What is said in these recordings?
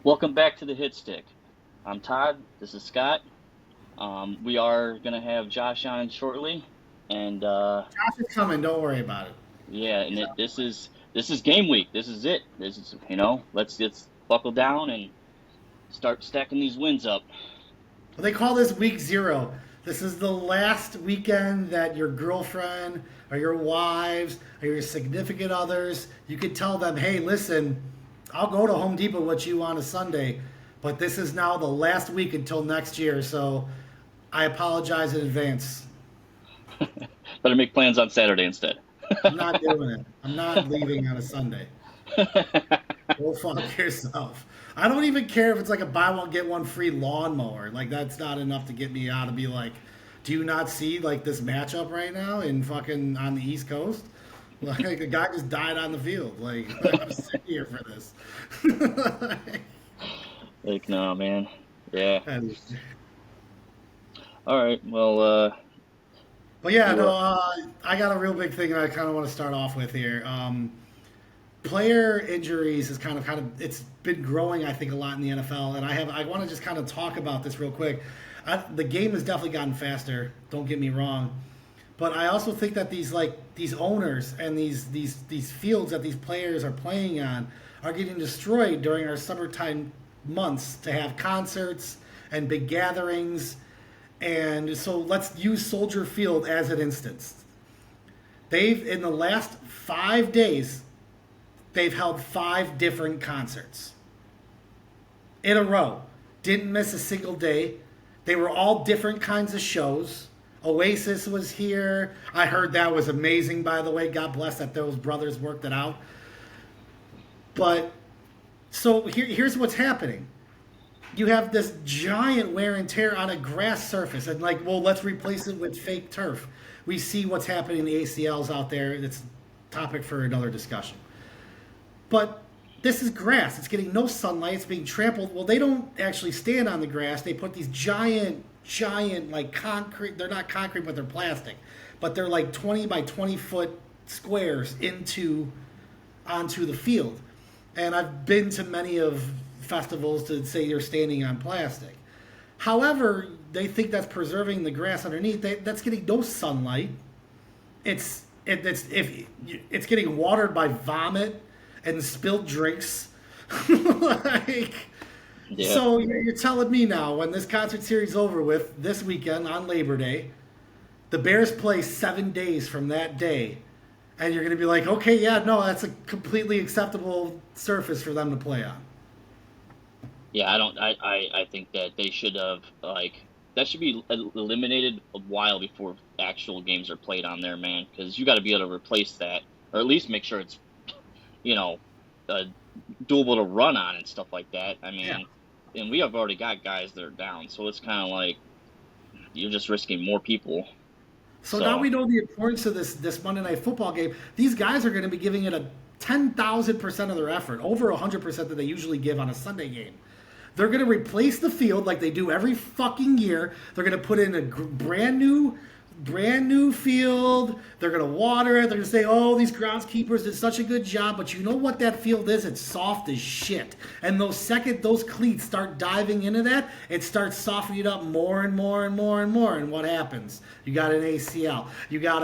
Welcome back to the Hit Stick. I'm Todd. This is Scott. We are gonna have Josh on shortly, and Josh is coming. Don't worry about it. yeah, and this is game week. This is it. This is let's buckle down and start stacking these wins up. Well, they call this week zero. This is the last weekend that your girlfriend or your wives or your significant others, you could tell them, hey, listen, I'll go to Home Depot with you on a Sunday, but this is now the last week until next year, so I apologize in advance. Better make plans on Saturday instead. I'm not doing it. I'm not leaving on a Sunday. Go fuck yourself. I don't even care if it's like a buy one get one free lawnmower. Like that's not enough to get me out to be like, do you not see like this matchup right now in fucking on the East Coast? Like the guy just died on the field. Like I'm sitting here for this. Like, no, man. Yeah. And- All right. Well, but yeah, you no, I got a real big thing I kind of want to start off with here. Player injuries is kind of it's been growing I think a lot in the NFL, and I want to just kind of talk about this real quick. The game has definitely gotten faster. Don't get me wrong, but I also think that these owners and these fields that these players are playing on are getting destroyed during our summertime months to have concerts and big gatherings. And so let's use Soldier Field as an instance. They've in the last 5 days they've held 5 different concerts in a row. Didn't miss a single day. They were all different kinds of shows. Oasis was here. I heard that was amazing, by the way. God bless that those brothers worked it out. But so here's what's happening. You have this giant wear and tear on a grass surface, and like, well, let's replace it with fake turf. We see what's happening in the ACLs out there. It's a topic for another discussion. But this is grass. It's getting no sunlight. It's being trampled. Well, they don't actually stand on the grass. They put these giant, like concrete. They're not concrete, but they're plastic. But they're like 20 by 20 foot squares onto the field. And I've been to many of festivals to say you're standing on plastic. However, they think that's preserving the grass underneath. That's getting no sunlight. It's getting watered by vomit and spilled drinks. like, yeah. so you're telling me now when this concert series is over with this weekend on Labor Day, the Bears play 7 days from that day, and you're going to be like, okay, yeah, no, that's a completely acceptable surface for them to play on. Yeah, I don't. I think that they should have that should be eliminated a while before actual games are played on there, man. Because you got to be able to replace that, or at least make sure it's you know uh, doable to run on and stuff like that. I mean, Yeah. and we have already got guys that are down, so it's kind of like you're just risking more people. So now So we know the importance of this Monday Night Football game. These guys are going to be giving it a 10,000% of their effort, over 100% that they usually give on a Sunday game. They're going to replace the field like they do every fucking year. They're going to put in a brand new field. They're going to water it. They're going to say, oh, these groundskeepers did such a good job. But you know what that field is? It's soft as shit. And those cleats start diving into that, it starts softening it up more and more and more and more. And what happens? You got an ACL. You got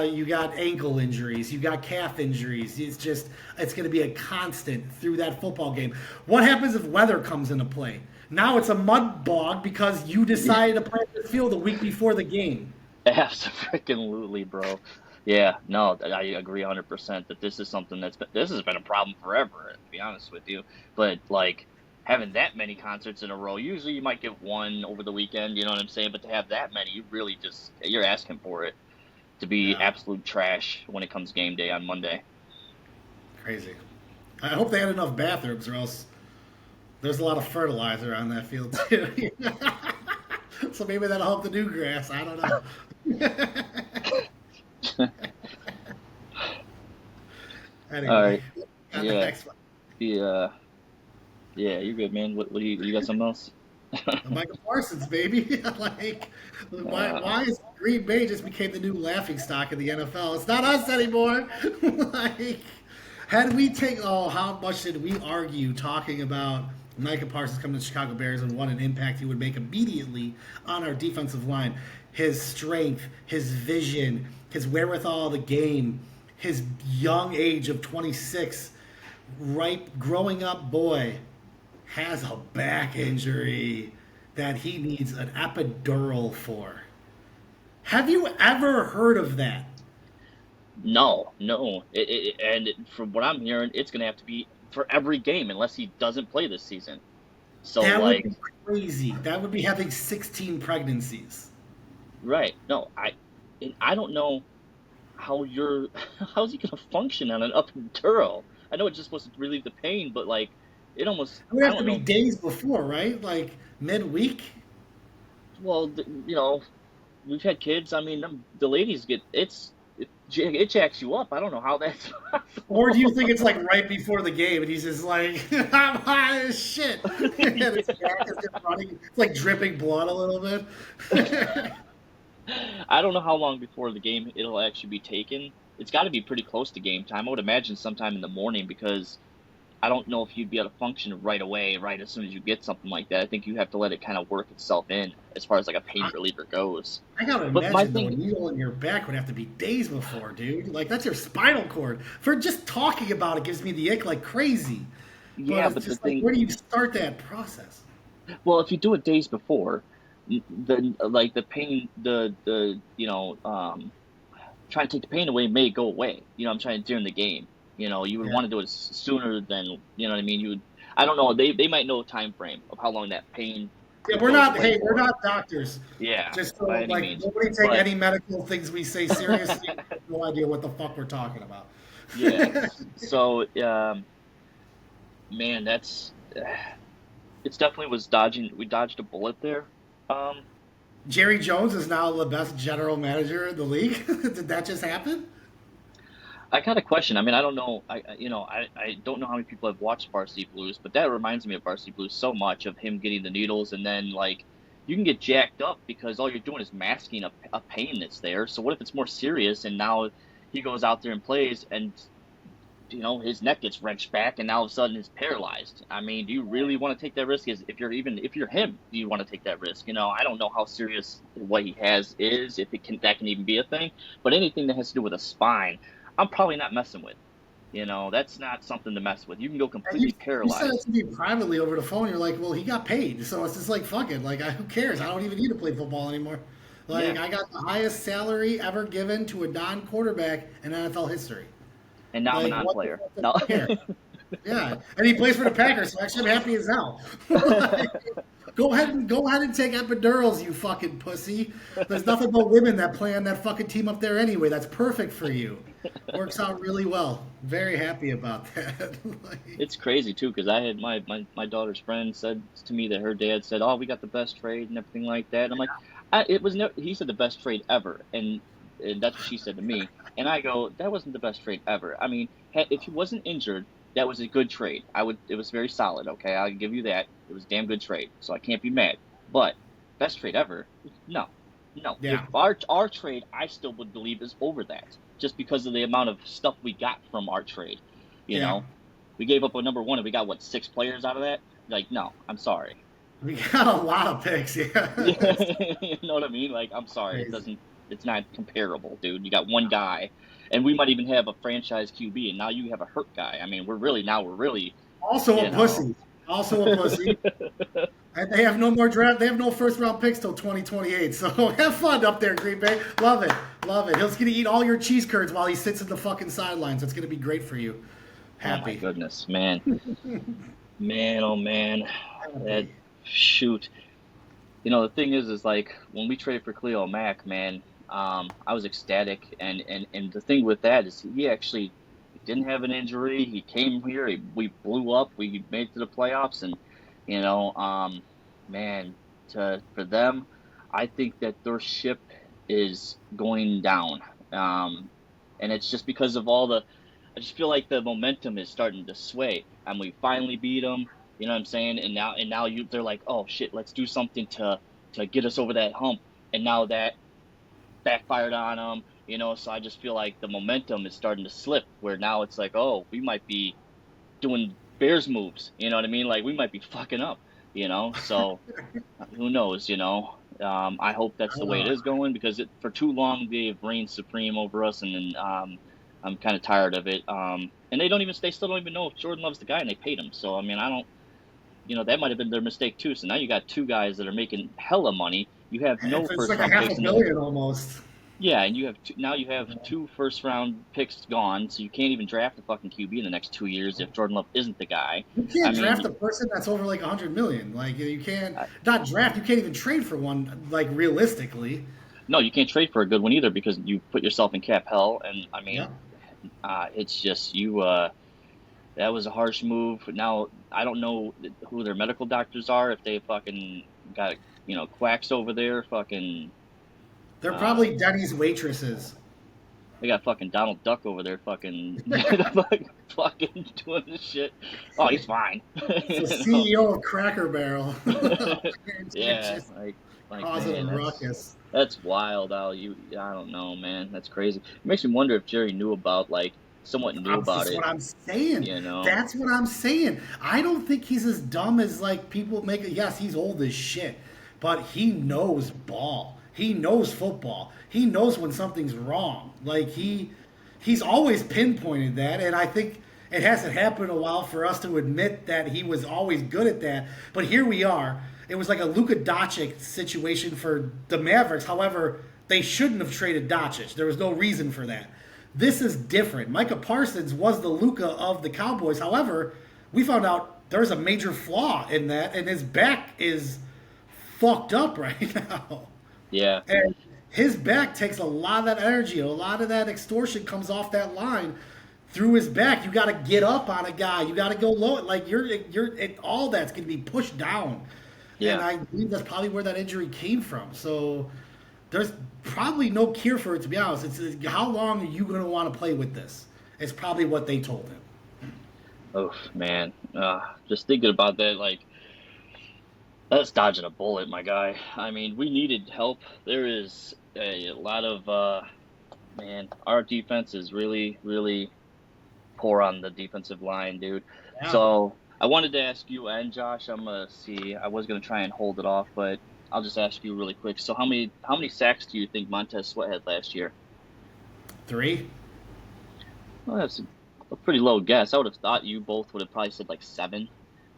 ankle injuries. You got calf injuries. It's going to be a constant through that football game. What happens if weather comes into play? Now it's a mud bog because you decided to play the field a week before the game. absolutely, bro. Yeah, no, I agree 100% that this is something this has been a problem forever. To be honest with you, but like having that many concerts in a row, usually you might get one over the weekend. You know what I'm saying? But to have that many, you really you're asking for it to be Yeah, absolute trash when it comes game day on Monday. crazy. I hope they had enough bathrooms, or else there's a lot of fertilizer on that field too. So maybe that'll help the new grass. I don't know. All Anyway, right. on the Yeah. next one. Yeah. Yeah. You're good, man. What do you got? Something else? Michael Parsons, baby. like, Uh, why is Green Bay just became the new laughing stock in the NFL? It's not us anymore. like, Had we how much did we argue talking about Micah Parsons coming to the Chicago Bears and what an impact he would make immediately on our defensive line? His strength, his vision, his wherewithal of the game, his young age of 26, ripe, growing up boy, has a back injury that he needs an epidural for. Have you ever heard of that? No, no. And from what I'm hearing, it's going to have to be for every game unless he doesn't play this season. So, That would like, be crazy. That would be having 16 pregnancies. right. No, I don't know how how's he going to function on an epidural? I know it's just supposed to relieve the pain, but, like, it almost, It would I have to don't be know. days before, right? Like midweek. Well, we've had kids. I mean, the ladies it jacks you up. I don't know how that's Or do you think possible. it's like right before the game and he's just like, I'm high as shit. And his back is just running. It's like dripping blood a little bit. I don't know how long before the game it'll actually be taken. It's got to be pretty close to game time. I would imagine sometime in the morning because I don't know if you'd be able to function right away, right as soon as you get something like that. I think you have to let it kind of work itself in as far as like a pain reliever goes. I gotta But my imagine though, a thing, needle in your back would have to be days before, dude. Like that's your spinal cord. For just talking about it gives me the ick like crazy. But yeah, it's but the just like, thing, where do you start that process? well, if you do it days before, the like the pain, trying to take the pain away may go away. I'm trying during the game. You would Yeah. want to do it sooner than, you know what I mean? I don't know. They might know a time frame of how long that pain Yeah, goes away hey, we're for. not doctors. Yeah, Just by so any like means. nobody take But any medical things we say seriously. We have no idea what the fuck we're talking about. yeah, so man, it's definitely was dodging. We dodged a bullet there. Um, Jerry Jones is now the best general manager in the league. Did that just happen? I got a question. I mean, I don't know. I don't know how many people have watched Varsity Blues, but that reminds me of Varsity Blues so much of him getting the needles, and then like you can get jacked up because all you're doing is masking a pain that's there. So what if it's more serious, and now he goes out there and plays, and his neck gets wrenched back, and now all of a sudden he's paralyzed. I mean, do you really want to take that risk? If you're him, do you want to take that risk? I don't know how serious what he has is, if that can even be a thing. But anything that has to do with a spine, I'm probably not messing with. That's not something to mess with. You can go And you, completely you said it paralyzed. to me privately over the phone. You're like, well, he got paid, so it's just like fuck it. Like, who cares? I don't even need to play football anymore. Like, Yeah, I got the highest salary ever given to a non-quarterback in NFL history. and now I'm a Like, what the non-player. fuck does No. he care? Yeah, and he plays for the Packers, so actually I'm happy as hell. Like, go ahead and take epidurals, you fucking pussy. There's nothing but women that play on that fucking team up there anyway. That's perfect for you. Works out really well. Very happy about that. Like, It's crazy too, because I had my daughter's friend said to me that her dad said, "Oh, we got the best trade and everything like that." And I'm like, it was no. He said the best trade ever, and that's what she said to me. And I go, that wasn't the best trade ever. I mean, if he wasn't injured, that was a good trade. It was very solid. Okay, I'll give you that. It was a damn good trade, so I can't be mad. But best trade ever? No, no. If yeah, our trade, I still would believe is over that, just because of the amount of stuff we got from our trade. You yeah. know, we gave up a number one and we got what, 6 players out of that? Like, no, I'm sorry. We got a lot of picks. Yeah, You it's know what I mean? Like, I'm sorry. crazy. It's not comparable, dude. You got one guy, and we might even have a franchise QB, and now you have a hurt guy. I mean, we're really, Also you a know, pussy. Also a pussy. And they have no more draft. They have no first round picks till 2028. So have fun up there, Green Bay. Love it, love it. He's gonna eat all your cheese curds while he sits in the fucking sidelines. It's gonna be great for you. oh my Happy, goodness, man. Man, oh man. That, happy. shoot. The thing is like when we traded for Khalil Mack, man, I was ecstatic, and the thing with that is he actually didn't have an injury. He came here, we blew up, we made it to the playoffs, and you know, man, for them, I think that their ship is going down, and it's just because of all the. I just feel like the momentum is starting to sway, and we finally beat them. You know what I'm saying? And now they're like, oh shit, let's do something to get us over that hump. And now that backfired on them. So I just feel like the momentum is starting to slip. Where now it's like, oh, we might be doing Bears moves. You know what I mean? Like we might be fucking up. So who knows? I hope that's I the don't way it know. is going because for too long they've reigned supreme over us, and then I'm kind of tired of it. And they still don't even know if Jordan Love's the guy, and they paid him. So I mean, I don't. That might have been their mistake too. So now you got two guys that are making hella money. You have no It's first like a round half picks a in the billion almost. yeah, and you have two first round picks gone, so you can't even draft a fucking QB in the next 2 years if Jordan Love isn't the guy. You I can't draft mean, a person that's over like 100 million. Like you can't I, not draft. You can't even trade for one. Like realistically. no, you can't trade for a good one either because you put yourself in cap hell. And I Yeah. mean, it's just you. That was a harsh move. Now I don't know who their medical doctors are if they fucking got quacks over there. Fucking They're uh, probably Denny's waitresses. they got fucking Donald Duck over there. Fucking fucking doing this shit. Oh, he's fine. It's the you know? CEO of Cracker Barrel. Yeah, Just like causing a man, ruckus. that's wild. I don't know, man. That's crazy. It makes me wonder if Jerry knew about somewhat knew about That's it. what I'm saying. You know, That's what I'm saying. I don't think he's as dumb as like people make it. Yes, he's old as shit, but he knows ball. He knows football. He knows when something's wrong. Like he's always pinpointed that, and I think it hasn't happened in a while for us to admit that he was always good at that. But here we are. It was like a Luka Doncic situation for the Mavericks. However, they shouldn't have traded Doncic. There was no reason for that. This is different. Micah Parsons was the Luka of the Cowboys. However, we found out there's a major flaw in that, and his back is fucked up right now. yeah, And his back takes a lot of that energy. A lot of that extortion comes off that line through his back. You got to get up on a guy. You got to go low. Like all that's going to be pushed down. And yeah. I believe that's probably where that injury came from. So there's probably no cure for it, to be honest. It's how long are you going to want to play with this? It's probably what they told him. Oh man, just thinking about that, like that's dodging a bullet, my guy. I mean, we needed help. There is a lot of man. Our defense is really, really poor on the defensive line, dude. Yeah. So I wanted to ask you and Josh. I'm gonna see. I was gonna try and hold it off, but I'll just ask you really quick. So how many sacks do you think Montez Sweat had last year? 3? Well, that's a pretty low guess. I would have thought you both would have probably said like 7,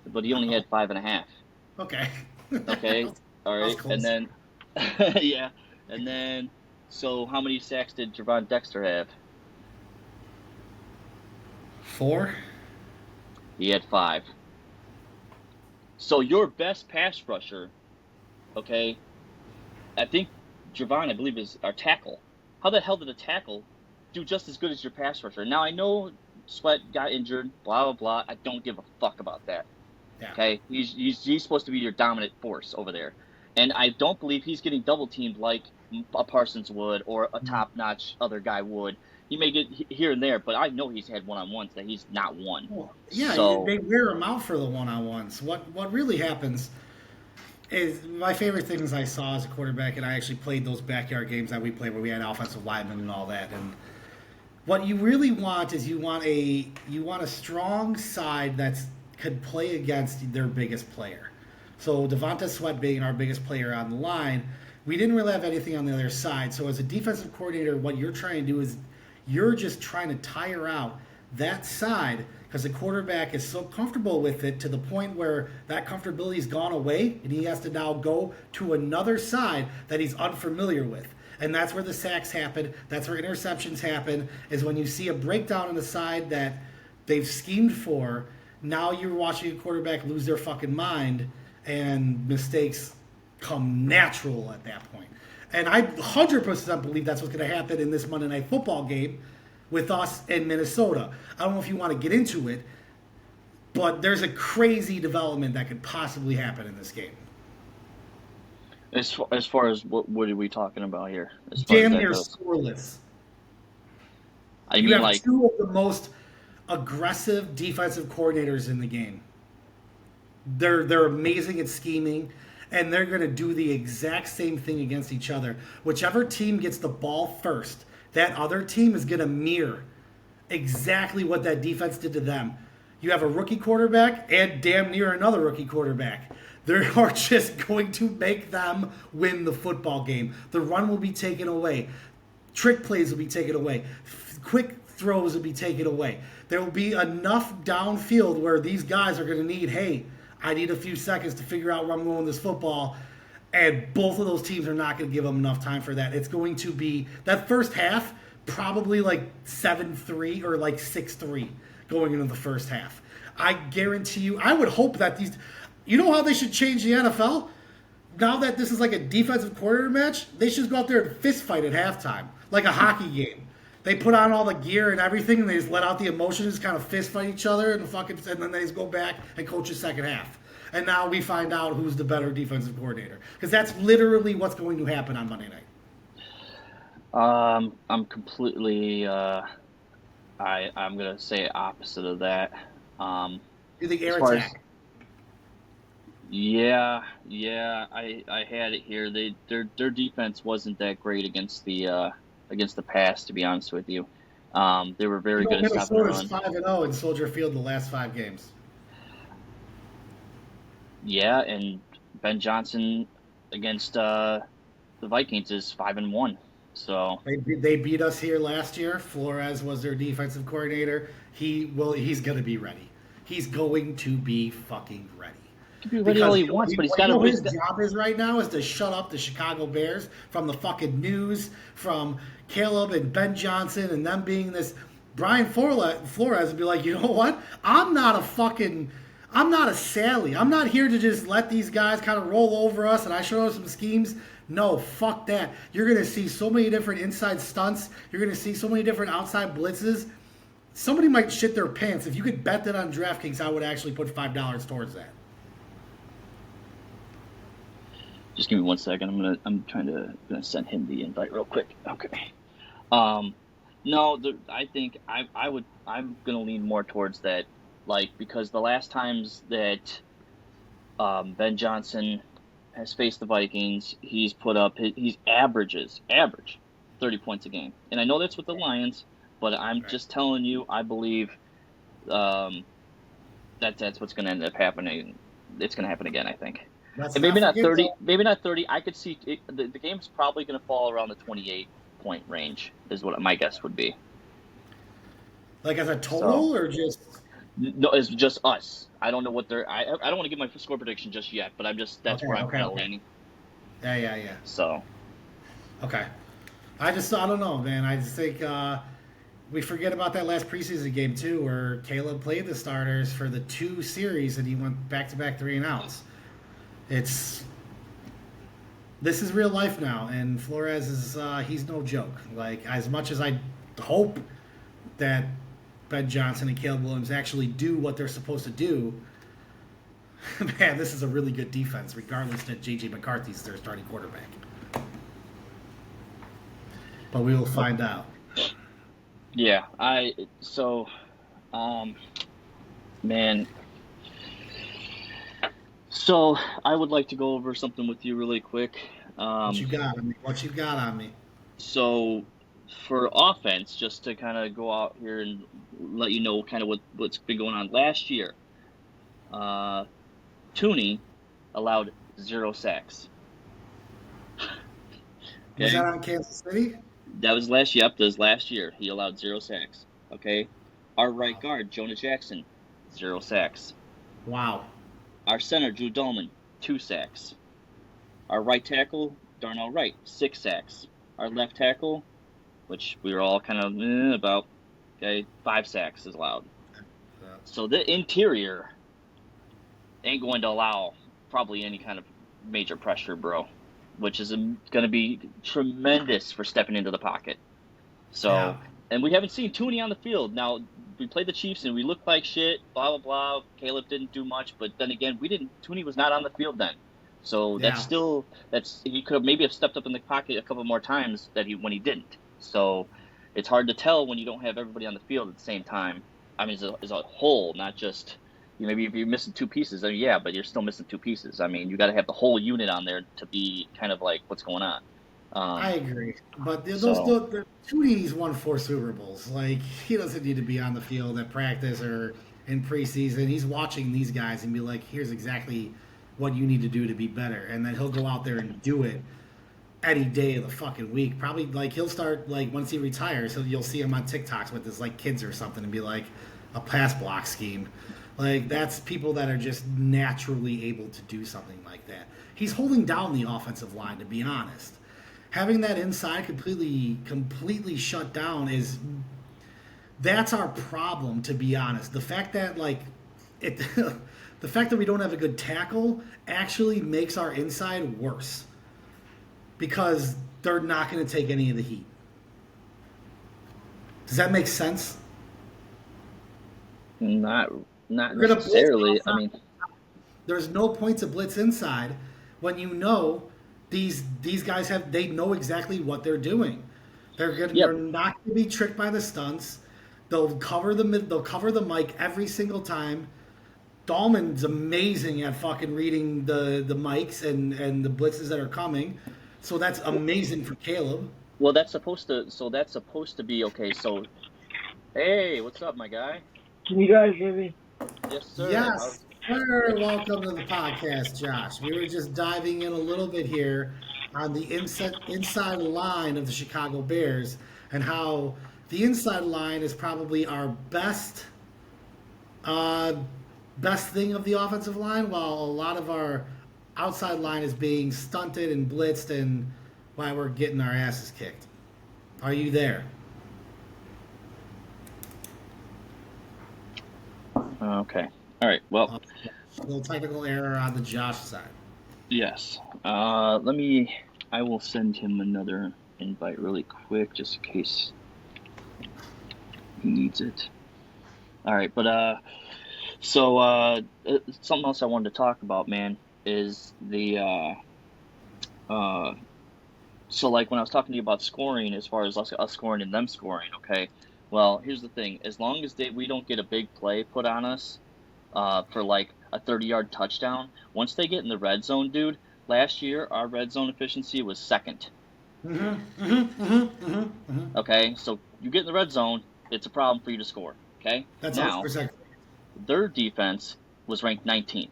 but he only had 5.5. Okay. Okay, all That was right, and close. then yeah, and then so how many sacks did Javon Dexter have? 4? He had 5. So your best pass rusher, okay, I think Javon, I believe, is our tackle. How the hell did a tackle do just as good as your pass rusher? Now I know Sweat got injured, blah blah blah. I don't give a fuck about that. Yeah. Okay, he's supposed to be your dominant force over there, and I don't believe he's getting double teamed like a Parsons would or a top notch other guy would. He may get here and there, but I know he's had one on ones that he's not won. Well, yeah, So they wear him out for the one-on-ones. What really happens is my favorite things I saw as a quarterback, and I actually played those backyard games that we played where we had offensive linemen and all that. And what you really want is you want a strong side that's could play against their biggest player. So Devonta Sweat being our biggest player on the line, we didn't really have anything on the other side. So as a defensive coordinator, what you're trying to do is you're just trying to tire out that side because the quarterback is so comfortable with it to the point where that comfortability's gone away and he has to now go to another side that he's unfamiliar with. And that's where the sacks happen. That's where interceptions happen, is when you see a breakdown on the side that they've schemed for. Now you're watching a quarterback lose their fucking mind and mistakes come natural at that point. And I 100% believe that's what's going to happen in this Monday Night Football game with us in Minnesota. I don't know if you want to get into it, but there's a crazy development that could possibly happen in this game. as far as what are we talking about here? As far as Damn that near goes, scoreless. I You mean have like two of the most aggressive defensive coordinators in the game. They're amazing at scheming, and they're going to do the exact same thing against each other. Whichever team gets the ball first, that other team is going to mirror exactly what that defense did to them. You have a rookie quarterback and damn near another rookie quarterback. They are just going to make them win the football game. The run will be taken away. Trick plays will be taken away. Quick throws will be taken away. There will be enough downfield where these guys are going to need, hey, I need a few seconds to figure out where I'm going with this football. And both of those teams are not going to give them enough time for that. It's going to be that first half, probably like 7-3 or like 6-3 going into the first half. I guarantee you, I would hope that these, you know how they should change the NFL? Now that this is like a defensive coordinator match, they should go out there and fist fight at halftime, like a hockey game. They put on all the gear and everything, and they just let out the emotions, kind of fist fight each other, and then they just go back and coach the second half. And now we find out who's the better defensive coordinator, because that's literally what's going to happen on Monday night. I'm completely. I'm gonna say opposite of that. You think air as far as, attack? yeah, I had it here. Their defense wasn't that great against the pass, to be honest with you. They were very good at stopping the Minnesota's run. 5-0 in Soldier Field the last 5 games. Yeah, and Ben Johnson against the Vikings is 5-1. So They beat us here last year. Flores was their defensive coordinator. He's going to be ready. He's going to be fucking ready. he can be ready all he wants, but he's got to. His job is right now is to shut up the Chicago Bears from the fucking news, from Caleb and Ben Johnson and them being this. Brian Flores would be like, you know what? I'm not a Sally. I'm not here to just let these guys kind of roll over us and I show us some schemes. No, fuck that. You're going to see so many different inside stunts. You're going to see so many different outside blitzes. Somebody might shit their pants. If you could bet that on DraftKings, I would actually put $5 towards that. Just give me 1 second. I'm gonna send him the invite real quick. Okay. No, I think I'm gonna lean more towards that, like, because the last times that Ben Johnson has faced the Vikings, he's put up he's average 30 points a game, and I know that's with the Lions, but I'm just telling you, I believe that's what's gonna end up happening. It's gonna happen again, I think. And maybe not 30. Maybe not 30. I could see the game's probably going to fall around the 28-point range. Is what my guess would be. Like as a total, or just? No, it's just us. I don't know what they're. I don't want to give my score prediction just yet, but that's where I'm kind of leaning. Yeah. So. Okay. I don't know, man. I just think we forget about that last preseason game too, where Caleb played the starters for the 2 series and he went back-to-back 3-and-outs. This is real life now, and Flores is he's no joke. Like, as much as I hope that Ben Johnson and Caleb Williams actually do what they're supposed to do, man, this is a really good defense, regardless that J.J. McCarthy's their starting quarterback. But we will find out. Yeah, man. So I would like to go over something with you really quick. What you got on me? So for offense, just to kind of go out here and let you know kind of what's been going on last year. Tooney allowed 0 sacks. Okay. Was that on Kansas City? That was last year. He allowed 0 sacks. Okay. Our right guard, Jonah Jackson, 0 sacks. Wow. Our center, Drew Dolman, 2 sacks. Our right tackle, Darnell Wright, 6 sacks. Our left tackle, which we were all kind of about, okay, 5 sacks is allowed. Yeah. So the interior ain't going to allow probably any kind of major pressure, bro, which is going to be tremendous for stepping into the pocket. So, yeah. And we haven't seen Tooney on the field. Now, we played the Chiefs and we looked like shit, blah, blah, blah. Caleb didn't do much, but then again, Tooney was not on the field then. So he could have maybe stepped up in the pocket a couple more times when he didn't. So it's hard to tell when you don't have everybody on the field at the same time. I mean, as a whole, not just, maybe if you're missing 2 pieces, then yeah, but you're still missing 2 pieces. I mean, you got to have the whole unit on there to be kind of like what's going on. I Um, agree, but so the Tootie's won 4 Super Bowls. Like he doesn't need to be on the field at practice or in preseason. He's watching these guys and be like, "Here's exactly what you need to do to be better," and then he'll go out there and do it any day of the fucking week. Probably like he'll start like once he retires, you'll see him on TikToks with his like kids or something and be like a pass block scheme. Like that's people that are just naturally able to do something like that. He's holding down the offensive line, to be honest. Having that inside completely shut down is that's our problem, to be honest. The fact that like it the fact that we don't have a good tackle actually makes our inside worse because they're not going to take any of the heat. Does that make sense? not not You're going to blitz necessarily. I outside. mean, There's no point to blitz inside when you know these guys they know exactly what they're doing. yeah. They're not going to be tricked by the stunts. They'll cover the mic every single time. Dahlman's amazing at fucking reading the mics and the blitzes that are coming. So that's amazing for Caleb. Well, that's supposed to. So that's supposed to be okay. So, hey, what's up, my guy? Can you guys hear me? Yes, sir. Yes, sir. Welcome to the podcast, Josh. We were just diving in a little bit here on the inside line of the Chicago Bears and how the inside line is probably our uh, best thing of the offensive line, while a lot of our outside line is being stunted and blitzed, and why we're getting our asses kicked. Are you there? Okay. All right. Well, A little technical error on the Josh side. yes. Let me. I will send him another invite really quick, just in case he needs it. All right. But something else I wanted to talk about, man, is the uh. So like when I was talking to you about scoring, as far as us scoring and them scoring, okay. Well, here's the thing: as long as we don't get a big play put on us, for like a 30-yard touchdown. Once they get in the red zone, dude, last year our red zone efficiency was second. Okay, so you get in the red zone, it's a problem for you to score. Okay, That's now 100% their defense was ranked 19th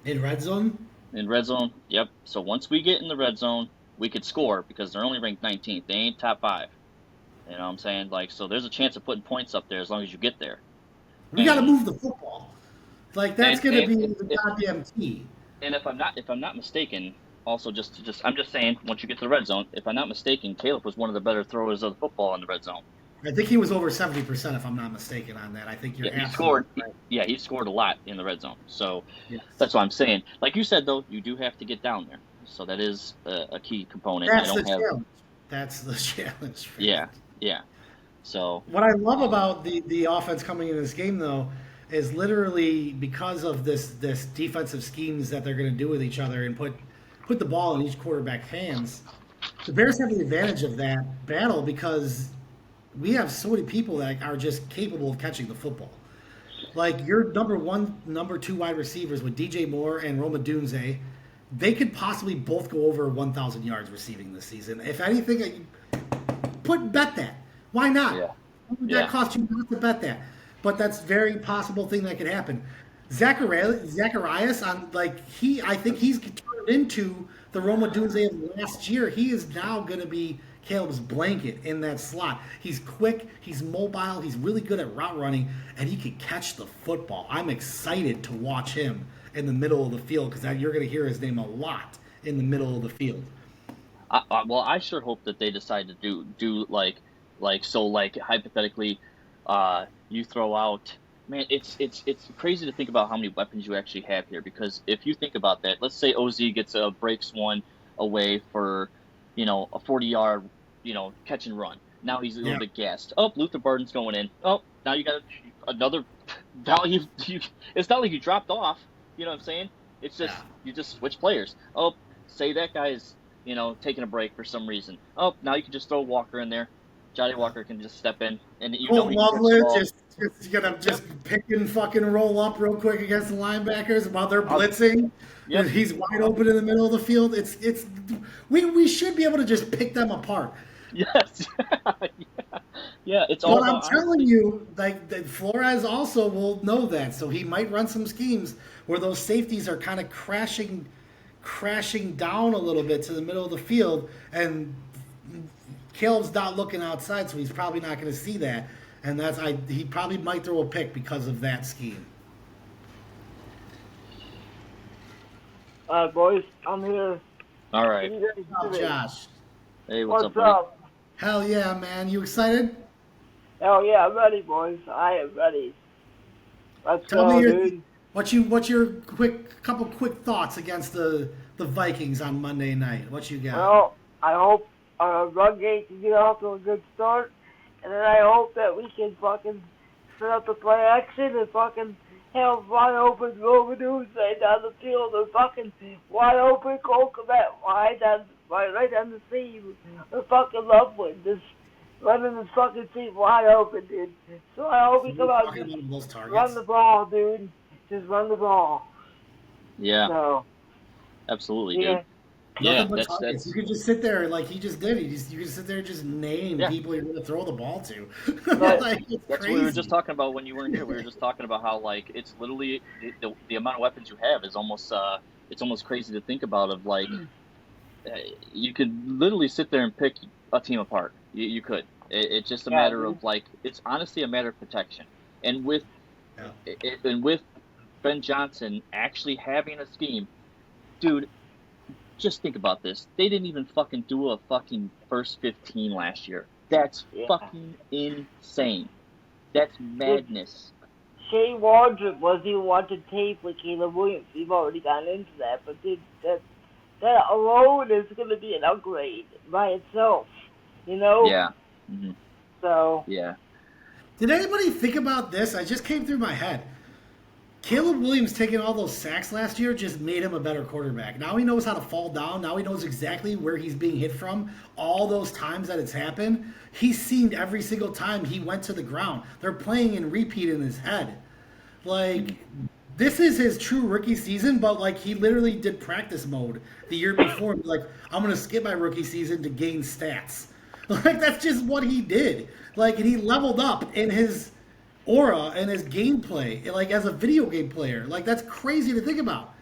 in red zone. in red zone. Yep. So once we get in the red zone, we could score because they're only ranked 19th. They ain't top five. You know what I'm saying? Like, so there's a chance of putting points up there as long as you get there. We got to And move the football. Like that's and going to and, be and the goddamn key. And if I'm not mistaken, also I'm just saying, once you get to the red zone, if I'm not mistaken, Caleb was one of the better throwers of the football in the red zone. I think he was over 70%, if I'm not mistaken, on that. I think you're Yeah, he absolutely scored. right. Yeah, he scored a lot in the red zone. So Yes. that's what I'm saying. Like you said, though, you do have to get down there. So that is a key component. I That's the don't have. challenge. That's the challenge. For Yeah, yeah. So What I love about the offense coming in this game, though, is literally because of this defensive schemes that they're going to do with each other and put the ball in each quarterback's hands. The Bears have the advantage of that battle because we have so many people that are just capable of catching the football. Like your number one, number two wide receivers with DJ Moore and Roma Dunze, they could possibly both go over 1,000 yards receiving this season. If anything, bet that. Why not? yeah, What would that yeah. cost you not to bet that? But that's very possible thing that could happen. Zacharias on I think he's turned into the Roma Dunze of last year. He is now going to be Caleb's blanket in that slot. He's quick, he's mobile, he's really good at route running, and he can catch the football. I'm excited to watch him in the middle of the field because you're going to hear his name a lot in the middle of the field. Well, I sure hope that they decide to do like hypothetically, you throw out. Man, it's crazy to think about how many weapons you actually have here. Because if you think about that, let's say OZ breaks one away for, a 40-yard, catch and run. Now he's a little Yeah. bit gassed. Oh, Luther Burden's going in. Oh, now you got another value. It's not like you dropped off. You know what I'm saying? It's just Yeah. you just switch players. Oh, say that guy is taking a break for some reason. Oh, now you can just throw Walker in there. Johnny Walker can just step in, and you know Colt he can catch the Loveland ball. just gonna just pick and fucking roll up real quick against the linebackers while they're I'll, blitzing. yep. And he's wide open in the middle of the field. It's we should be able to just pick them apart. Yes. Yeah. Yeah. It's all But I'm about telling honestly. you, like Flores also will know that, so he might run some schemes where those safeties are kind of crashing down a little bit to the middle of the field, and Caleb's not looking outside, so he's probably not going to see that, and he probably might throw a pick because of that scheme. Boys, I'm here. All right. You guys Oh, do it. Josh, Hey, what's up, What's buddy? up? hell yeah, man! You excited? Hell yeah, I'm ready, boys. I am ready. Let's Tell go, me dude. what's your couple quick thoughts against the Vikings on Monday night? What you got? Well, I hope our run game can get off to a good start, and then I hope that we can fucking set up the play action and fucking have wide open Roman Tuesday down the field and fucking wide open Cole Komet right down the seam. I fucking love when this running this fucking seam wide open, dude. So I hope we come out and just Those targets. run the ball, dude. Just run the ball. Yeah, So absolutely, yeah. dude. Yeah, Nothing but that's targets. You could just sit there like he just did. You could sit there and just name Yeah. people you're going to throw the ball to. Right. Like, it's That's crazy. what we were just talking about when you weren't here. We were just talking about how like it's literally the amount of weapons you have is almost it's almost crazy to think about. Of like you could literally sit there and pick a team apart. You could. It's just a Yeah, matter dude. of like it's honestly a matter of protection. And with Yeah. and with Ben Johnson actually having a scheme, dude. Just think about this. They didn't even fucking do a fucking first 15 last year. That's Yeah. fucking insane. That's madness. Shane Waldron wasn't even watching tape with Caleb Williams. We've already gotten into that, but dude, that alone is going to be an upgrade by itself, you know? Yeah. Hmm. So, Yeah. Did anybody think about this? I just came through my head. Caleb Williams taking all those sacks last year just made him a better quarterback. Now he knows how to fall down. Now he knows exactly where he's being hit from. All those times that it's happened, he's seen every single time he went to the ground. They're playing in repeat in his head. Like, this is his true rookie season, but like he literally did practice mode the year before. Like, I'm gonna skip my rookie season to gain stats. Like, that's just what he did. Like, and he leveled up in his aura and his gameplay, like as a video game player. Like, that's crazy to think about.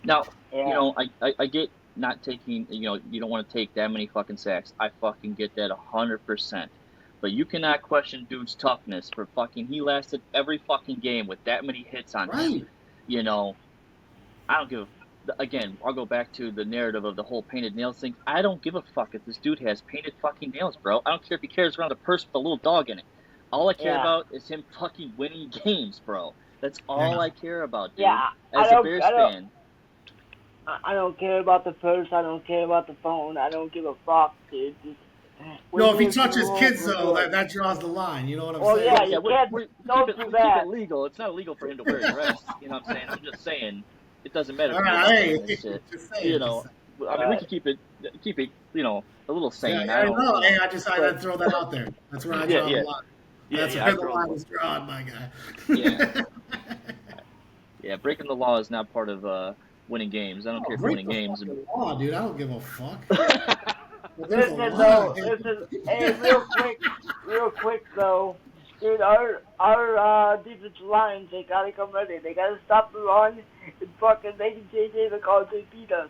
Now, yeah. you know, I get not taking, you know, you don't want to take that many fucking sacks. I fucking get that 100%. But you cannot question dude's toughness for fucking, he lasted every fucking game with that many hits on him. Right. You know, I don't give again, I'll go back to the narrative of the whole painted nails thing. I don't give a fuck if this dude has painted fucking nails, bro. I don't care if he carries around a purse with a little dog in it. All I care Yeah. about is him fucking winning games, bro. That's all Yeah. I care about, dude. Yeah, As a Bears fan. I don't care about the purse. I don't care about the phone. I don't give a fuck, dude. Just, No, if he we're touches good, kids, we're though, good. that draws the line. You know what I'm Oh, saying? yeah, Yeah, you can't- don't keep do it that. legal. It's not illegal for him to wear a dress. You know what I'm saying? I'm just saying it doesn't matter. All if you're right, not hey, doing this shit. just saying, You just know, saying. I mean, we can keep it, you know, a little sane. Yeah, I don't, know. you Hey, I had to throw that out there. That's where I Yeah, draw yeah. the line. Yeah, That's yeah, where I the throw line the- is drawn, my guy. Yeah. Yeah, breaking the law is not part of winning games. I don't care if you're Break winning the games. fucking law, dude. I don't give a fuck. Yeah, But there's a Listen, line. though, listen, hey, real quick, though, dude, our defensive lines, they gotta come ready. They gotta stop the run and fucking making JJ McCarthy beat us.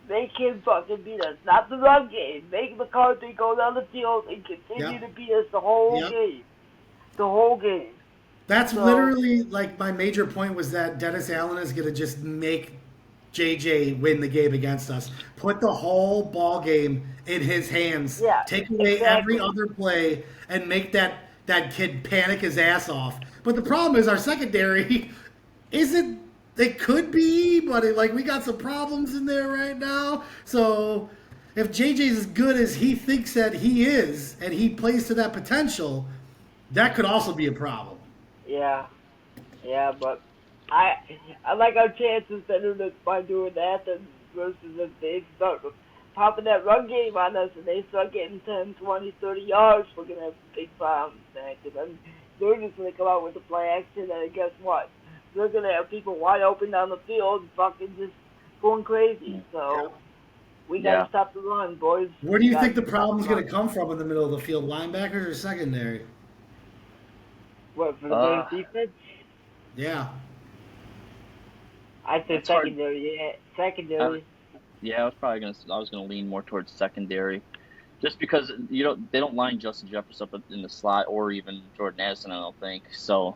They can fucking beat us. Not the run game. Make McCarthy go down the field and continue Yep. to beat us the whole Yep. game. The whole game. That's So- literally like my major point was that Dennis Allen is going to just make JJ win the game against us. Put the whole ball game in his hands. Yeah, Take away exactly. every other play and make that kid panic his ass off. But the problem is our secondary isn't. It could be, but we got some problems in there right now. So if JJ's as good as he thinks that he is, and he plays to that potential, that could also be a problem. Yeah, but I like our chances better than by doing that than versus if they start popping that run game on us and they start getting 10, 20, 30 yards, we're going to have big problems, man. Because then they're just going to come out with the play action, and guess what? They're going to have people wide open down the field, fucking just going crazy. So we got to stop the run, boys. Where do you think the problem's going to come from in the middle of the field? Linebackers or secondary? What, for the Bears defense? Yeah. I think secondary, yeah. Secondary. I was gonna lean more towards secondary, just because they don't line Justin Jefferson up in the slot or even Jordan Addison. I don't think so.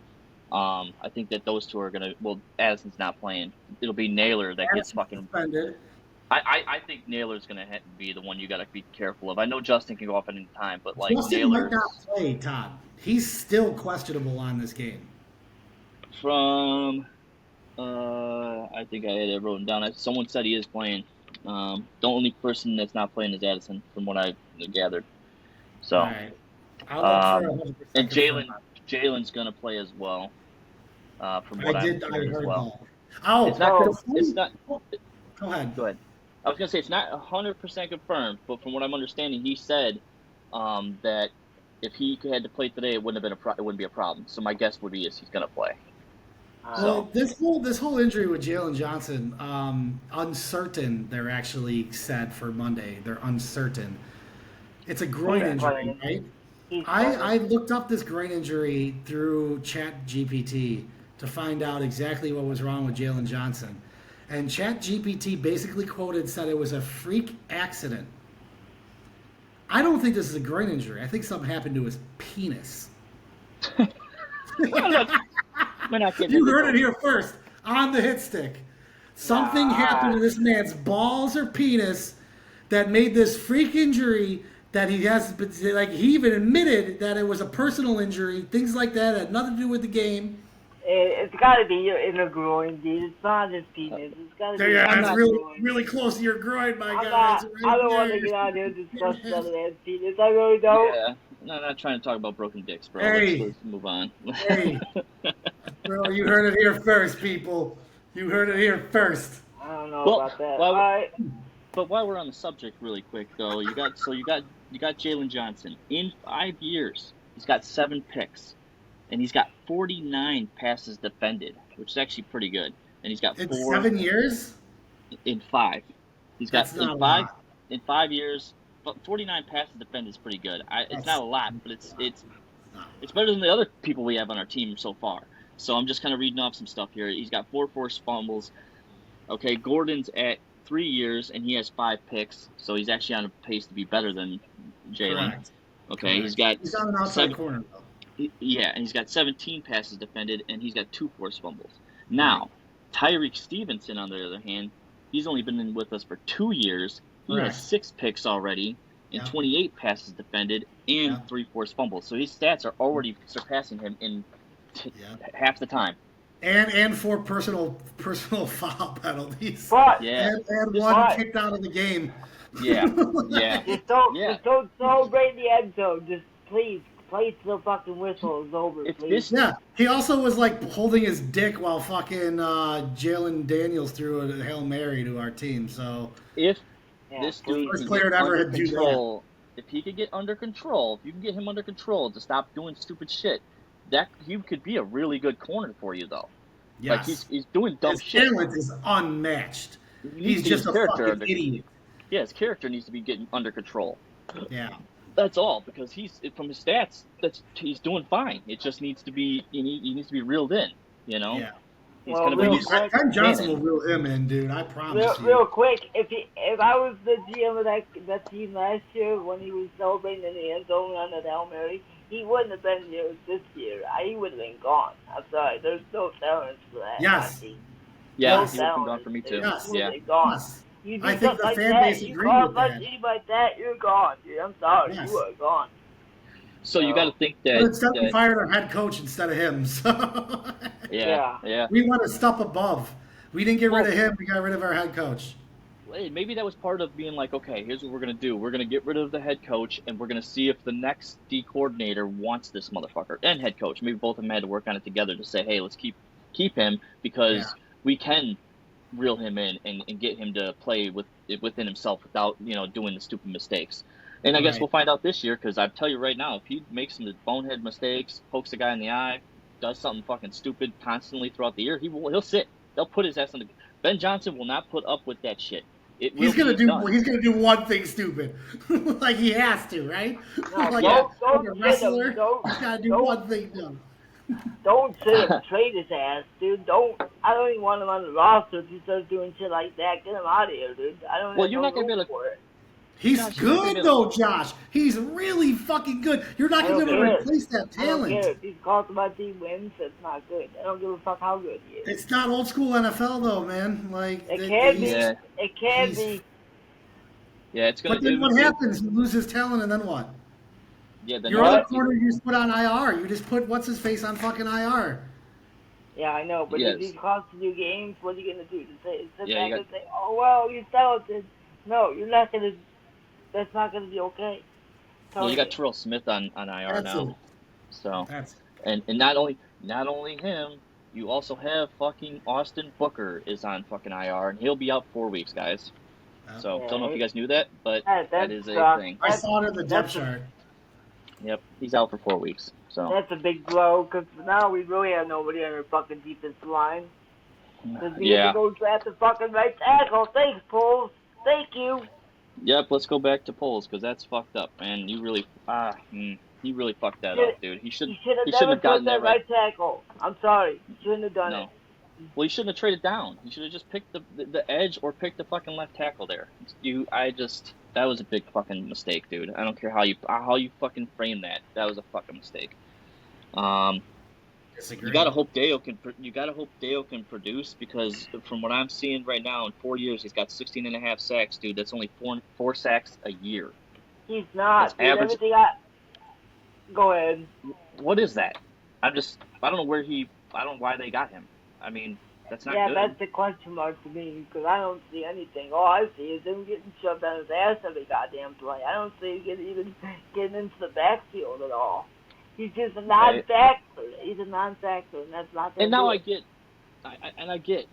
I think that those two are gonna. Well, Addison's not playing. It'll be Naylor that gets fucking. Suspended. I think Naylor's gonna be the one you gotta be careful of. I know Justin can go off at any time, but like Justin Naylor might not play, Todd. He's still questionable on this game. from. I think I had it written down. Someone said he is playing. The only person that's not playing is Addison, from what I gathered. So, All right. I'll look for 100% and confirm. Jalen's gonna play as well. From what I I'm heard hearing as well. that. Oh, It's not. before It's you- not. Go ahead. Go ahead. I was gonna say it's not 100% confirmed, but from what I'm understanding, he said that if he had to play today, it wouldn't be a problem. So my guess would be he's gonna play. Well, this whole injury with Jalen Johnson, uncertain. They're actually said for Monday. They're uncertain. It's a groin injury, right? I looked up this groin injury through ChatGPT to find out exactly what was wrong with Jalen Johnson, and ChatGPT basically said it was a freak accident. I don't think this is a groin injury. I think something happened to his penis. We're not getting You into heard it those. here first on the hit stick. Something happened to this man's balls or penis that made this freak injury that he has. Like, he even admitted that it was a personal injury. Things like that had nothing to do with the game. It's got to be your inner groin, dude. It's not his penis. It's got to be. Yeah, it's your really, groin. really close to your groin, my I'm guy. not, It's right I don't want to there. get out here and discuss the other man's penis. I really don't. Yeah, no, not trying to talk about broken dicks, bro. Hey. Let's move on. Hey, bro, you heard it here first, people. You heard it here first. I don't know Well, about that. well, All right. But while we're on the subject, really quick though, you got Jalen Johnson in 5 years. He's got 7 picks, and he's got 49 passes defended, which is actually pretty good. And he's got In 4 7 years? in 5. He's got That's not a in lot. 5 years. But 49 passes defended is pretty good. It's That's- not a lot, but it's better than the other people we have on our team so far. So I'm just kind of reading off some stuff here. He's got 4 forced fumbles. Okay, Gordon's at 3 years and he has 5 picks, so he's actually on a pace to be better than Jalen. Correct. Okay, he's got He's on an outside 7, corner, though. yeah, and he's got 17 passes defended, and he's got 2 forced fumbles. Now, Tyreek Stevenson, on the other hand, he's only been in with us for 2 years. He Correct. has 6 picks already, and Yeah. 28 passes defended, and Yeah. 3 forced fumbles. So his stats are already surpassing him in Yeah. half the time. And 4 personal foul penalties. But Yeah, And Just one why? kicked out of the game. yeah, yeah. just don't, Yeah. just don't celebrate the end zone. Just please, play till the fucking whistle is over, If please. this Yeah, he also was like holding his dick while fucking Jalen Daniels threw a Hail Mary to our team. So if Yeah, this please. dude First can player get to ever under do that. control, if he could get under control, if you can get him under control to stop doing stupid shit, that he could be a really good corner for you though. Like yes, he's doing dumb his shit. talent is unmatched. He needs He's to get just his a character fucking under, idiot. yeah, his character needs to be getting under control. Yeah, That's all, because he's from his stats. He's doing fine. It just needs to be he needs to be reeled in. You know, yeah. he's Well, gonna real be quick- Ken Johnson will reel him in, dude. I promise you. Real quick, if I was the GM of that team last year when he was celebrating in the end zone on that Hail Mary, he wouldn't have been here this year. He would have been gone. I'm sorry. There's no talent for that. Yes. team. yeah, No he would have been talent. gone for me too. Yes. Yeah, They're gone. Yes. You do I think something the like fan that, base you agreed call with a that. team like that, you're gone, dude. I'm sorry. Yes. You are gone. so you got to think But instead, we that fired our head coach instead of him. So yeah. we want to step above. We didn't get rid of him. We got rid of our head coach. Hey, maybe that was part of being like, okay, here's what we're gonna do. We're gonna get rid of the head coach, and we're gonna see if the next D coordinator wants this motherfucker and head coach. Maybe both of them had to work on it together to say, hey, let's keep him because Yeah. we can reel him in and get him to play within himself without doing the stupid mistakes. And I guess Right. we'll find out this year because I tell you right now, if he makes some bonehead mistakes, pokes a guy in the eye, does something fucking stupid constantly throughout the year, he'll sit. They'll put his ass on the. Ben Johnson will not put up with that shit. It will He's gonna be do. done. He's gonna do one thing stupid, like he has to, right? No, like, Yeah. like a don't sit him. wrestler, Don't he's gotta do don't one thing dumb. don't sit him. Trade his ass, dude. Don't. I don't even want him on the roster if he starts doing shit like that. Get him out of here, dude. I don't Well, have you're no not gonna be room able to. for it. He's Josh, you're not gonna be good able though, Josh. He's really fucking good. You're not I gonna don't be able to care. replace that I don't talent. care if he's cost my team wins. That's not good. I don't give a fuck how good he is. It's not old school NFL though, man. Like It can be. Yeah. It can he's- be. Yeah, it's gonna. But then what happens? You lose his talent, and then what? Yeah, the Your other next- corner you just put on IR. You just put what's his face on fucking IR. Yeah, I know. But Yes. if he costing you games, what are you gonna do? To sit Yeah, you back and say, "Oh well, you're talented." No, you're not gonna. That's not gonna be okay. Well, you got Terrell Smith on IR That's now, it. so That's and not only him, you also have fucking Austin Booker is on fucking IR, and he'll be out 4 weeks, guys. So Yeah, don't know if you guys knew that, but That that is a sucks. thing. I saw it in the depth That's a- chart. Yep, he's out for 4 weeks. So That's a big blow because now we really have nobody on our fucking defensive line. Because we had yeah, to go draft the fucking right tackle. Thanks, Poles. Thank you. yep. Let's go back to polls because that's fucked up, man. You really he really fucked that Yeah, up, dude. He You shouldn't should have he never shouldn't have put gotten that that right. right tackle. I'm sorry. You shouldn't have done No. it. Well, he shouldn't have traded down. He should have just picked the edge or picked the fucking left tackle there. That was a big fucking mistake, dude. I don't care how you fucking frame that. That was a fucking mistake. Disagree. You gotta hope Deo can produce because from what I'm seeing right now, in 4 years he's got 16.5 sacks, dude. That's only four sacks a year. He's not. That's Dude, average. everything I... Go ahead. What is that? I don't know I don't know why they got him. I mean, that's not Yeah, good. that's the question mark to me because I don't see anything. All I see is him getting shoved on his ass every goddamn play. I don't see him even getting into the backfield at all. He's just a non-factor. He's a non-factor, and that's not that And now good. I get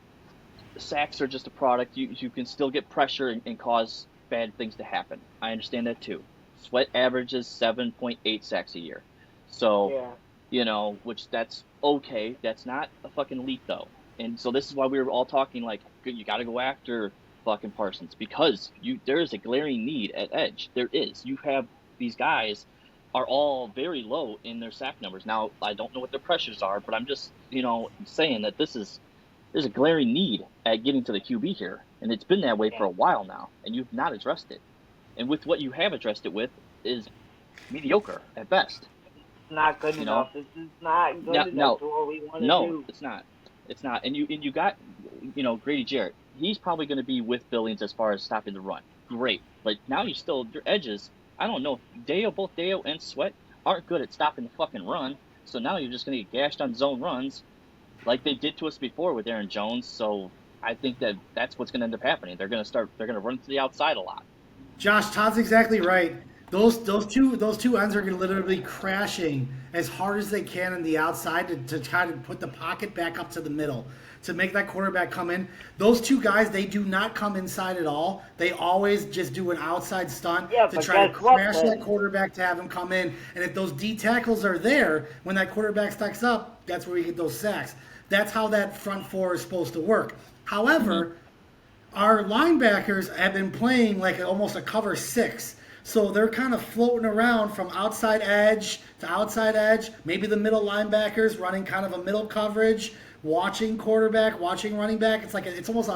sacks are just a product. You can still get pressure and cause bad things to happen. I understand that too. Sweat averages 7.8 sacks a year. So, Yeah. which that's okay. That's not a fucking elite though. And so this is why we were all talking like you got to go after fucking Parsons because there is a glaring need at edge. There is. You have these guys are all very low in their sack numbers. Now, I don't know what their pressures are, but I'm just, saying that there's a glaring need at getting to the QB here, and it's been that way for a while now, and you've not addressed it. And with what you have addressed it with is mediocre at best. Not good enough. This is not good enough to what we want to No, do. it's not. It's not. And you got, Grady Jarrett. He's probably going to be with Billings as far as stopping the run. Great. But now your edges, I don't know. Both Deo and Sweat aren't good at stopping the fucking run. So now you're just going to get gashed on zone runs like they did to us before with Aaron Jones. So I think that's what's going to end up happening. They're going to run to the outside a lot. Josh, Todd's exactly right. Those two ends are going to literally be crashing as hard as they can on the outside to try to put the pocket back up to the middle to make that quarterback come in. Those two guys, they do not come inside at all. They always just do an outside stunt to try to crash that quarterback to have him come in. And if those D tackles are there when that quarterback stacks up, that's where you get those sacks. That's how that front four is supposed to work. However, our linebackers have been playing like almost a cover 6. So they're kind of floating around from outside edge to outside edge. Maybe the middle linebackers running kind of a middle coverage, watching quarterback, watching running back. It's almost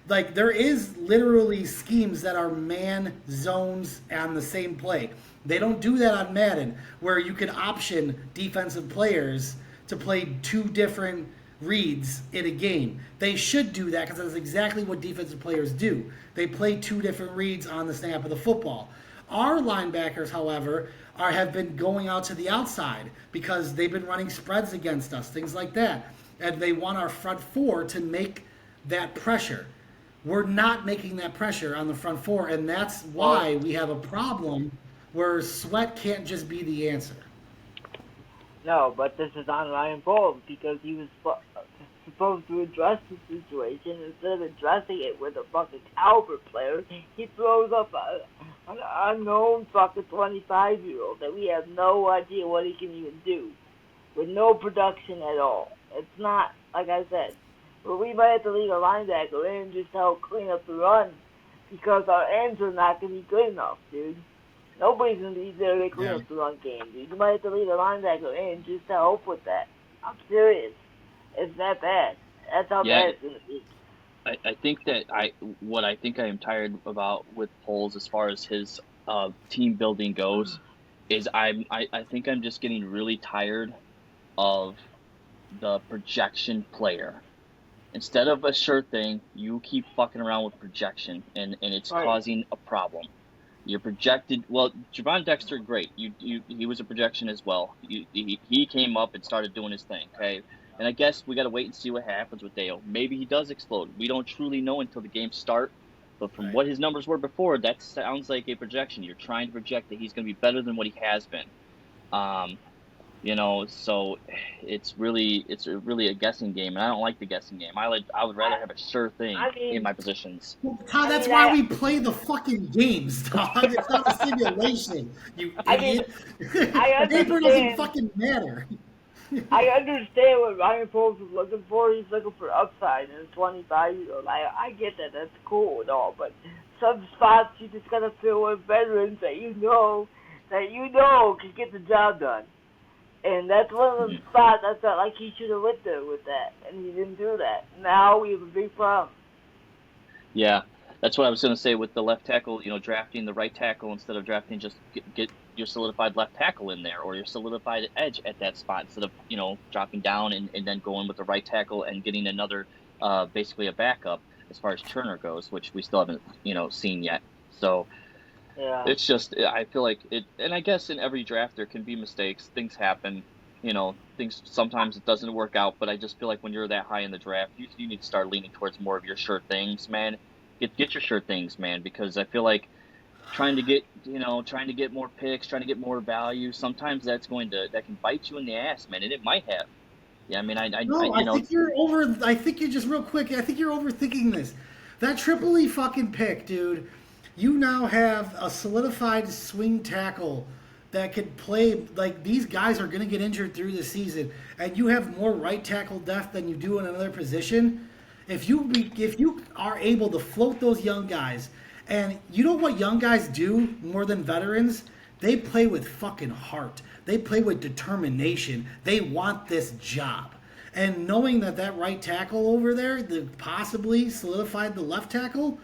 like there is literally schemes that are man zones on the same play. They don't do that on Madden, where you can option defensive players to play 2 different reads in a game. They should do that because that's exactly what defensive players do. They play 2 different reads on the snap of the football. Our linebackers, however, have been going out to the outside because they've been running spreads against us, things like that. And they want our front four to make that pressure. We're not making that pressure on the front four, and that's why we have a problem where Sweat can't just be the answer. No, but this is on Ryan Poles because he was supposed to address the situation. Instead of addressing it with a fucking caliber player, he throws up an unknown fucking 25-year-old that we have no idea what he can even do, with no production at all. It's not, like I said, but we might have to leave a linebacker in just to help clean up the run, because our ends are not going to be good enough, dude. Nobody's going to be there to clean up the run game, dude. You might have to leave a linebacker in just to help with that. I'm serious. It's that bad. That's how bad it's going to be. I think that what I think I am tired about with Poles as far as his team building goes is I think I'm just getting really tired of the projection player. Instead of a sure thing, you keep fucking around with projection, and it's causing a problem. You're projected. Well, Javon Dexter, great. He was a projection as well. He came up and started doing his thing. Okay, and I guess we got to wait and see what happens with Dale. Maybe he does explode. We don't truly know until the games start. But from what his numbers were before, that sounds like a projection. You're trying to project that he's going to be better than what he has been. So it's really a guessing game, and I don't like the guessing game. I would rather have a sure thing in my positions. Well, Todd, that's why we play the fucking games, dog. It's not a simulation, you idiot. Paper doesn't fucking matter. I understand what Ryan Poles is looking for. He's looking for upside in a 25-year-old. I get that. That's cool and all, but some spots you just gotta fill with veterans that you know can get the job done. And that's one of the spots I felt like he should have went there with that, and he didn't do that. Now we have a big problem. Yeah, that's what I was going to say with the left tackle, drafting the right tackle instead of drafting just get your solidified left tackle in there or your solidified edge at that spot instead of, dropping down and then going with the right tackle and getting another, basically a backup as far as Turner goes, which we still haven't, seen yet. So yeah. It's just, I feel like it, and I guess in every draft there can be mistakes. Things happen, sometimes it doesn't work out, but I just feel like when you're that high in the draft, you need to start leaning towards more of your sure things, man. Get your sure things, man, because I feel like trying to get more picks, trying to get more value, sometimes that can bite you in the ass, man, and it might have. Yeah, I mean, I think you're just real quick. I think you're overthinking this. That Triple E fucking pick, dude. You now have a solidified swing tackle that could play. Like, these guys are going to get injured through the season, and you have more right tackle depth than you do in another position. If you are able to float those young guys, and you know what young guys do more than veterans? They play with fucking heart. They play with determination. They want this job. And knowing that right tackle over there, that possibly solidified the left tackle,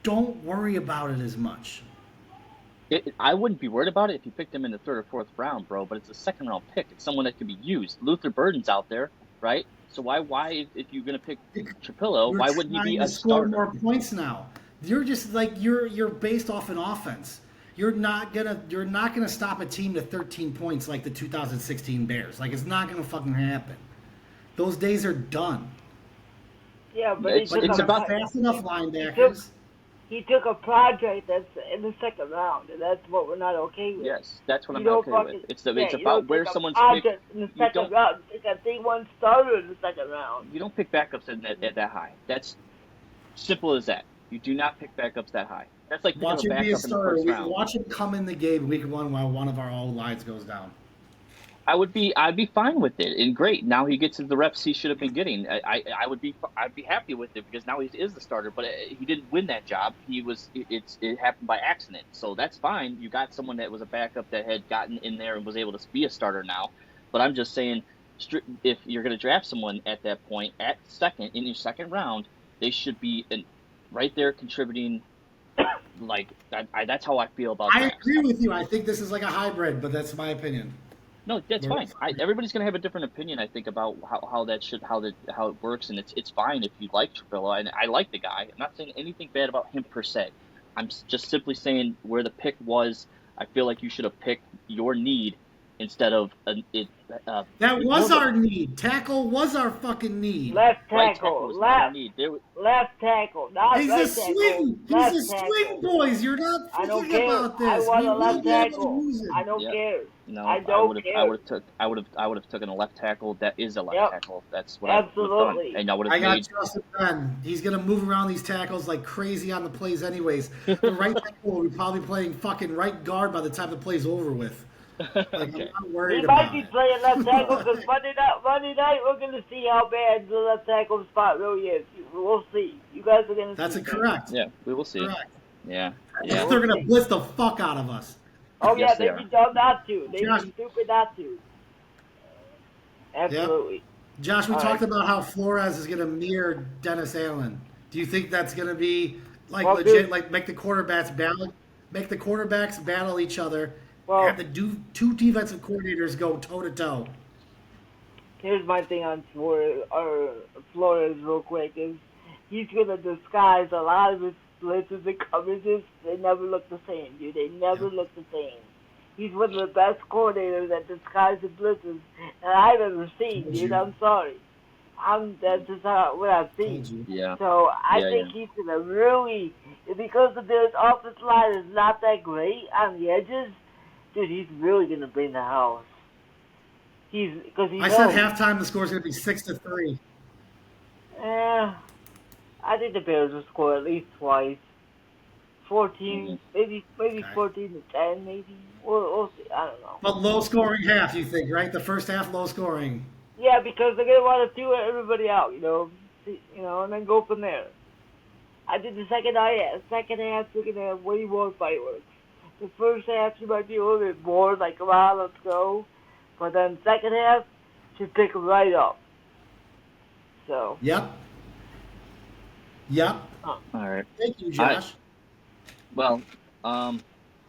don't worry about it as much. I wouldn't be worried about it if you picked him in the third or fourth round, bro, but it's a second-round pick. It's someone that can be used. Luther Burden's out there, right? So why if you're going to pick Trapillo, why wouldn't he be a starter? More points now. You're just like you're based off an offense. You're not gonna stop a team to 13 points like the 2016 Bears. Like, it's not gonna fucking happen. Those days are done. Yeah, but it's about fast enough linebackers. He took a project that's in the second round, and that's what we're not okay with. Yes, that's what I'm not okay with. It's about where someone's picked. In the second round. You pick a D1 starter in the second round. You don't pick backups at that high. That's simple as that. You do not pick backups that high. That's like watch him be a starter. In the first round. Watch him come in the game week 1 while one of our old lines goes down. I'd be fine with it, and great. Now he gets the reps he should have been getting. I'd be happy with it because now he is the starter. But he didn't win that job. It happened by accident, so that's fine. You got someone that was a backup that had gotten in there and was able to be a starter now. But I'm just saying, if you're going to draft someone at that point at second in your second round, they should be right there contributing. Like that's how I feel about. I agree with you. I think this is like a hybrid, but that's my opinion. No, that's fine. Everybody's gonna have a different opinion, I think, about how it works, and it's fine if you like Trapillo, and I like the guy. I'm not saying anything bad about him per se. I'm just simply saying where the pick was. I feel like you should have picked your need instead of That was more of our need. Tackle was our fucking need. Left right tackle tackle. was not our need. There, Left tackle. Not He's a right tackle. swing. He's a Left swing, tackle. boys. You're not I don't thinking care. about I this. want We a will left be able to tackle. use I him. don't yeah. care. No, I I don't would have, care. I would have taken a left tackle. That is a left Yep. tackle. That's what I would have Absolutely. done, and I would I have got made. Justin Ben. He's gonna move around these tackles like crazy on the plays, anyways. The right tackle will be probably playing fucking right guard by the time the play's over with. Like Okay. I'm not He worried might about be it. playing left tackle because Monday night we're going to see how bad the left tackle spot really is. We'll see. You guys are going to That's see. correct. Yeah, we will see. Correct. Yeah, They're yeah. gonna blitz the fuck out of us. Oh, Yes, yeah, they they'd be dumb not to. They'd Josh- be stupid not to. Absolutely. Josh, we All talked right. about how Flores is gonna mirror Dennis Allen. Do you think that's gonna be like Well, legit? dude- Like make the quarterbacks battle each other. Well, Have the two defensive coordinators go toe to toe. here's my thing on Flores real quick is he's going to disguise a lot of his blitzes and coverages. They never look the same, dude. They never look the same. He's one of the best coordinators that disguises blitzes that I've ever seen, Told dude. you. I'm sorry. That's just what I've Told seen. you. Yeah. So I Yeah, think he's gonna really, because the Bears' offensive line is not that great on the edges, dude. He's really gonna bring the house. Because he I knows. said halftime the score's gonna be 6-3. I think the Bears will score at least twice. 14, maybe Okay. 14-10, maybe. We'll see. I don't know. But low scoring half, you think, right? The first half low scoring. Yeah, because they're gonna want to feel everybody out, and then go from there. I think the second half we're gonna have way more fireworks. The first half you might be a little bit bored, like come on, let's go. But then second half should pick right up. So Yep. All right. Thank you, Josh. Well,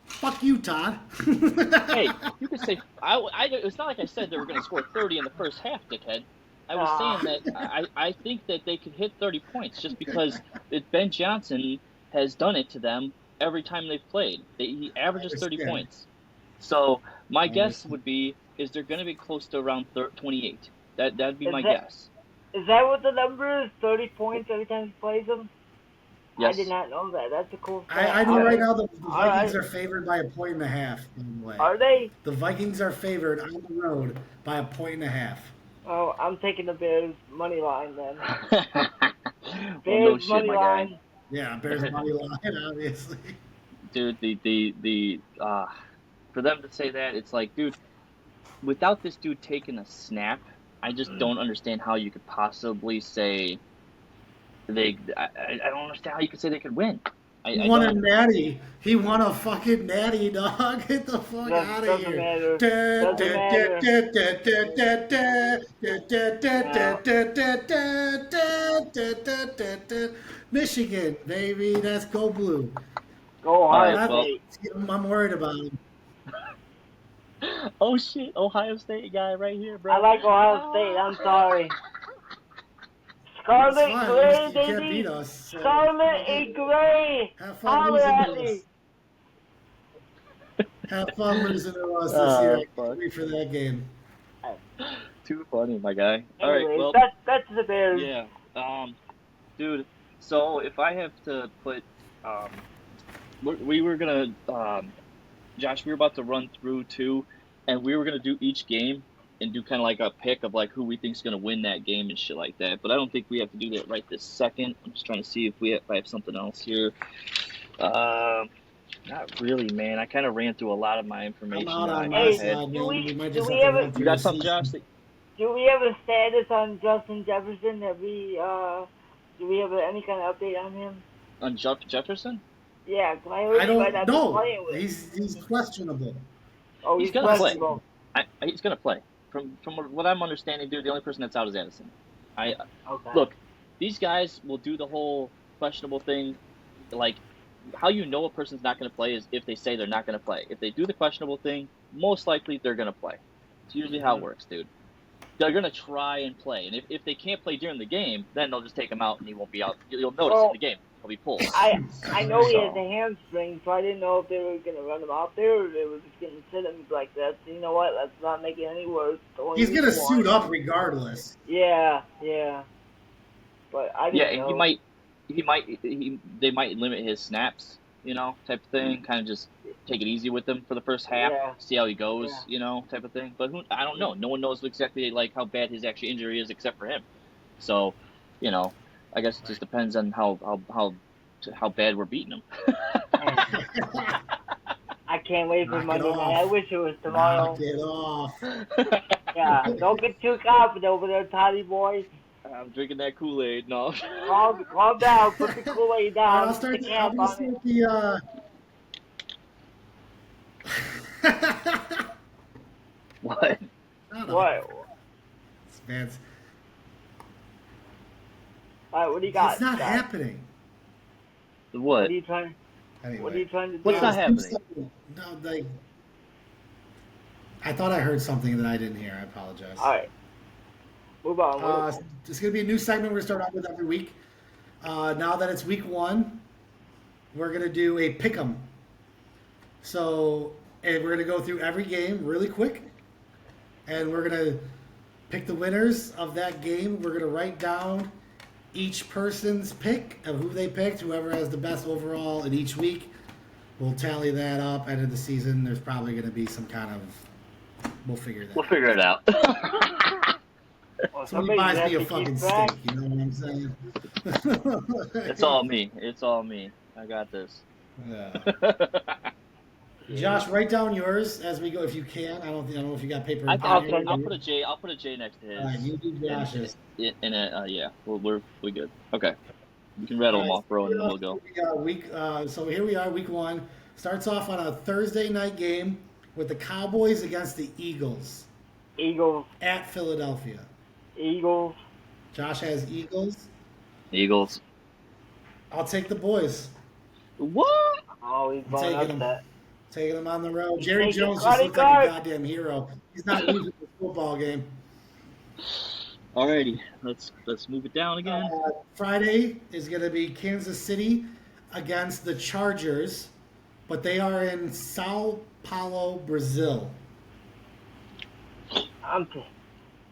Fuck you, Todd. hey, you could say it's not like I said they were going to score 30 in the first half, dickhead. I was saying that I think that they could hit 30 points just because Ben Johnson has done it to them every time they've played. He averages 30 understand. points. So my I guess understand. would be is they're going to be close to around 28. That'd be Is my that- guess. is that what the number is? 30 points every time he plays them? Yes. I did not know that. That's a cool I stat. know All right now the All Vikings right. are favored by 1.5 by the way. Are they? The Vikings are favored on the road by 1.5. Oh, I'm taking the Bears money line then. Well, Bears no shit, money my guy. line. Yeah, Bears money line, obviously. Dude, the for them to say that, it's like, dude, without this dude taking a snap, I just don't understand how you could possibly say I don't understand how you could say they could win. He I won a don't. natty. He won a fucking natty, dog. Get the fuck out of Doesn't here. matter. Doesn't Michigan, baby. That's go blue. Go right, Ohio well- State. I'm worried about him. Oh shit, Ohio State guy right here, bro. I like Ohio State. I'm sorry. It's Scarlet fine. and At Gray, least you can't baby. beat us. So Scarlet and Gray. have fun Holler losing at to me. us. Have fun losing to us this Oh, year. I fuck. can't wait for that game. Too funny, my guy. All right, Anyways, well, that's the Bears. yeah, dude. So if I have to put, we were gonna, Josh, we were about to run through too, and we were gonna do each game and do kind of like a pick of like who we think's gonna win that game and shit like that. But I don't think we have to do that right this second. I'm just trying to see if I have something else here. Not really, man. I kind of ran through a lot of my information. I'm out that I on my Hey, had. side, do man. we- We might do just we have to have a- run through You got the something, season. Josh? Do we have a status on Justin Jefferson? Do we have any kind of update on him? On Jefferson? Yeah, 'cause I heard I he might don't not be know. playing with. He's questionable. Oh, He's he's gonna play. questionable. He's gonna play. From what I'm understanding, dude, the only person that's out is Addison. Okay. Look, these guys will do the whole questionable thing. Like, how you know a person's not going to play is if they say they're not going to play. If they do the questionable thing, most likely they're going to play. It's usually how it works, dude. They're going to try and play. And if they can't play during the game, then they'll just take him out and he won't be out. You'll notice in the game. he pulls. I know he has So- a hamstring, so I didn't know if they were gonna run him out there or they were just gonna sit him like that. So you know what? Let's not make it any worse. Only He's gonna week one. suit up regardless. Yeah. But I didn't Yeah, know. they might limit his snaps, type of thing. Kind of just take it easy with him for the first half, Yeah. see how he goes, Yeah. type of thing. But I don't know. No one knows exactly like how bad his actual injury is except for him. So, I guess it just depends on how bad we're beating him. I can't wait for Knock it Monday night. off. I wish it was tomorrow. Knock it off. Yeah, don't get too confident over there, Toddy boy. I'm drinking that Kool-Aid. No. Calm down. Put the Kool-Aid All right, down. I'll start. Put the I'm cap gonna on it. start the. What? Shut up. What? Man, All right, what do you got? it's not Scott? happening. What? What are you trying? Anyway. What are you trying to do? What's not let's do happening? something. No, like, I thought I heard something that I didn't hear. I apologize. All right, move on. It's going to be a new segment we're going to start out with every week. Now that it's week 1, we're going to do a pick 'em. So, and we're going to go through every game really quick. And we're going to pick the winners of that game. We're going to write down each person's pick of who they picked, whoever has the best overall in each week. We'll tally that up. End of the season, there's probably going to be some kind of. We'll figure that We'll out. figure it out. Well, Somebody somebody's buys me a gonna have to fucking keep track. steak, you know what I'm saying? It's all me. It's all me. I got this. Yeah. Josh, write down yours as we go if you can. I don't know if you got paper and pen. I'll here. send I'll put a J. I'll put a J next to his. All right, you do Josh's. Yeah, we're good. Okay, you can rattle them off, bro, and then we'll go. We got so here we are, week 1. Starts off on a Thursday night game with the Cowboys against the Eagles Eagles. at Philadelphia. Eagles. Josh has Eagles. Eagles. I'll take the boys. What? Oh, he's I'm going taking up them. that. Taking them on the road. Jerry taking Jones just credit looks like a card. goddamn hero. He's not losing the football game. Alrighty, let's move it down again. Friday is going to be Kansas City against the Chargers, but they are in Sao Paulo, Brazil. I'm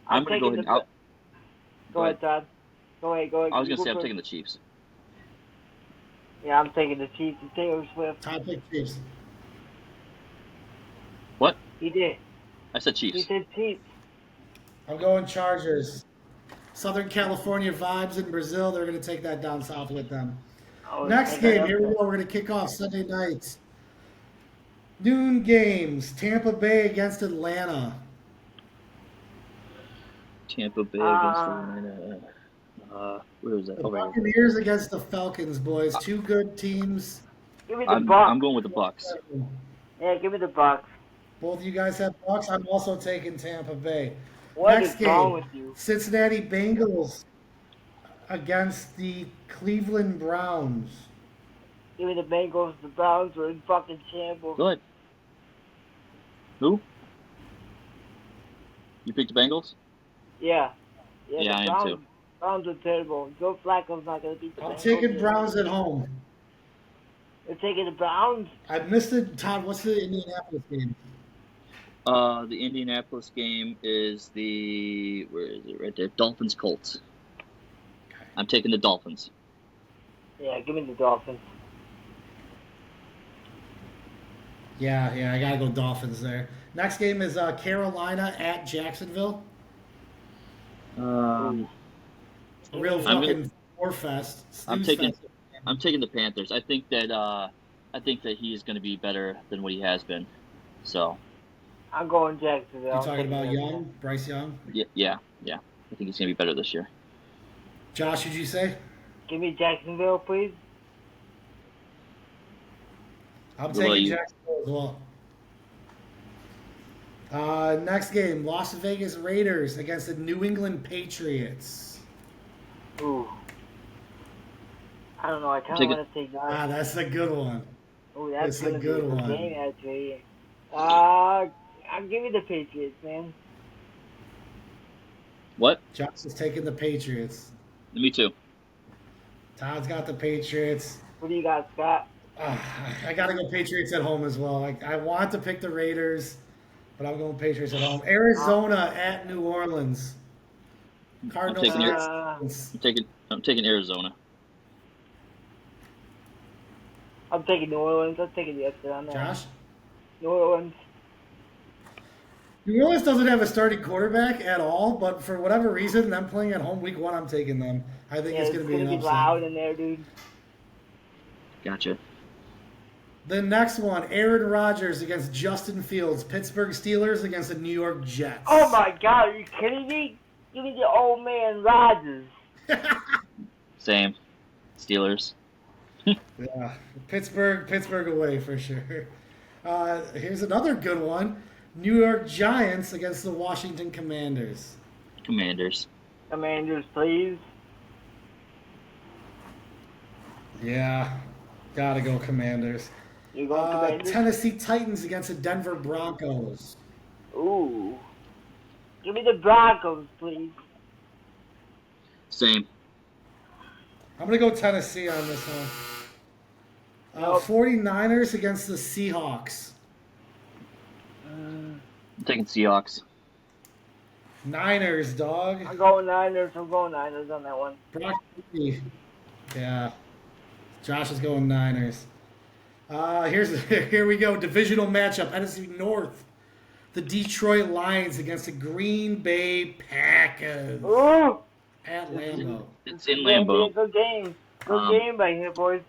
gonna go taking ahead. the. Go ahead, Todd. Go ahead. I was You gonna say go I'm first. taking the Chiefs. Yeah, I'm taking the Chiefs and Taylor Swift. Top pick Chiefs. What? He did. I said He Chiefs. said Chiefs. I'm going Chargers. Southern California vibes in Brazil. They're going to take that down south with them. Oh, Next take game, that here we up. go. We're going to kick off Sunday night. Noon games. Tampa Bay against Atlanta. Tampa Bay against Atlanta. Where was that? The Oh, right here. Buccaneers against the Falcons, boys. Two good teams. Give me the I'm Bucks. going with the Bucks. Yeah, give me the Bucks. Both of you guys have Bucks. I'm also taking Tampa Bay. What Next is wrong game, with you? Cincinnati Bengals against the Cleveland Browns. Give me the Bengals. The Browns are in fucking shambles. Go ahead. Who? You picked the Bengals? Yeah. Yeah, the I am Browns, too. Browns are terrible. Joe Flacco's not going to beat the I'm Bengals. taking Browns at home. You're taking the Browns? I missed it. Todd, what's the Indianapolis game? The Indianapolis game is where is it? Right there. Dolphins Colts. I'm taking the Dolphins. Yeah, give me the Dolphins. Yeah, I gotta go Dolphins there. Next game is Carolina at Jacksonville. A real I'm fucking war fest. I'm Snooze taking- fest. I'm taking the Panthers. I think that he is going to be better than what he has been. So I'm going Jacksonville. You I'm talking taking about Jacksonville. Young, Bryce Young? yeah. I think he's going to be better this year. Josh, did you say? Give me Jacksonville, please. I'm What about taking you? Jacksonville as well. Next game, Las Vegas Raiders against the New England Patriots. Ooh. I don't know. I kind Take of it. want to say Ah, Giants. that's a good one. Ooh, that's it's a going to be good a good one. game, actually. I'll give you the Patriots, man. What? Josh is taking the Patriots. Me too. Todd's got the Patriots. What do you got, Scott? I got to go Patriots at home as well. I want to pick the Raiders, but I'm going Patriots at home. Arizona at New Orleans. Cardinals. taking it. Texans. I'm taking Arizona. I'm taking New Orleans. I'm taking the upset on that. Josh? New Orleans. New Orleans doesn't have a starting quarterback at all, but for whatever reason, them playing at home week 1, I'm taking them. I think Yeah, it's going to be an upset. loud in there, dude. Gotcha. The next one, Aaron Rodgers against Justin Fields. Pittsburgh Steelers against the New York Jets. Oh my God, are you kidding me? Give me the old man Rodgers. Same. Steelers. Yeah, Pittsburgh away for sure. Here's another good one. New York Giants against the Washington Commanders. Commanders. Commanders, please. Yeah, gotta go Commanders. You're going Commanders? Tennessee Titans against the Denver Broncos. Ooh. Give me the Broncos, please. Same. I'm gonna go Tennessee on this one. Nope. 49ers against the Seahawks. I'm taking Seahawks. Niners, dog. I'm going Niners on that one. Brock Purdy. Yeah. Josh is going Niners. Here we go. Divisional matchup. NFC North. The Detroit Lions against the Green Bay Packers. Ooh. At Lambeau. It's in Gonna be a Lambeau. good game. Good game by here, boys.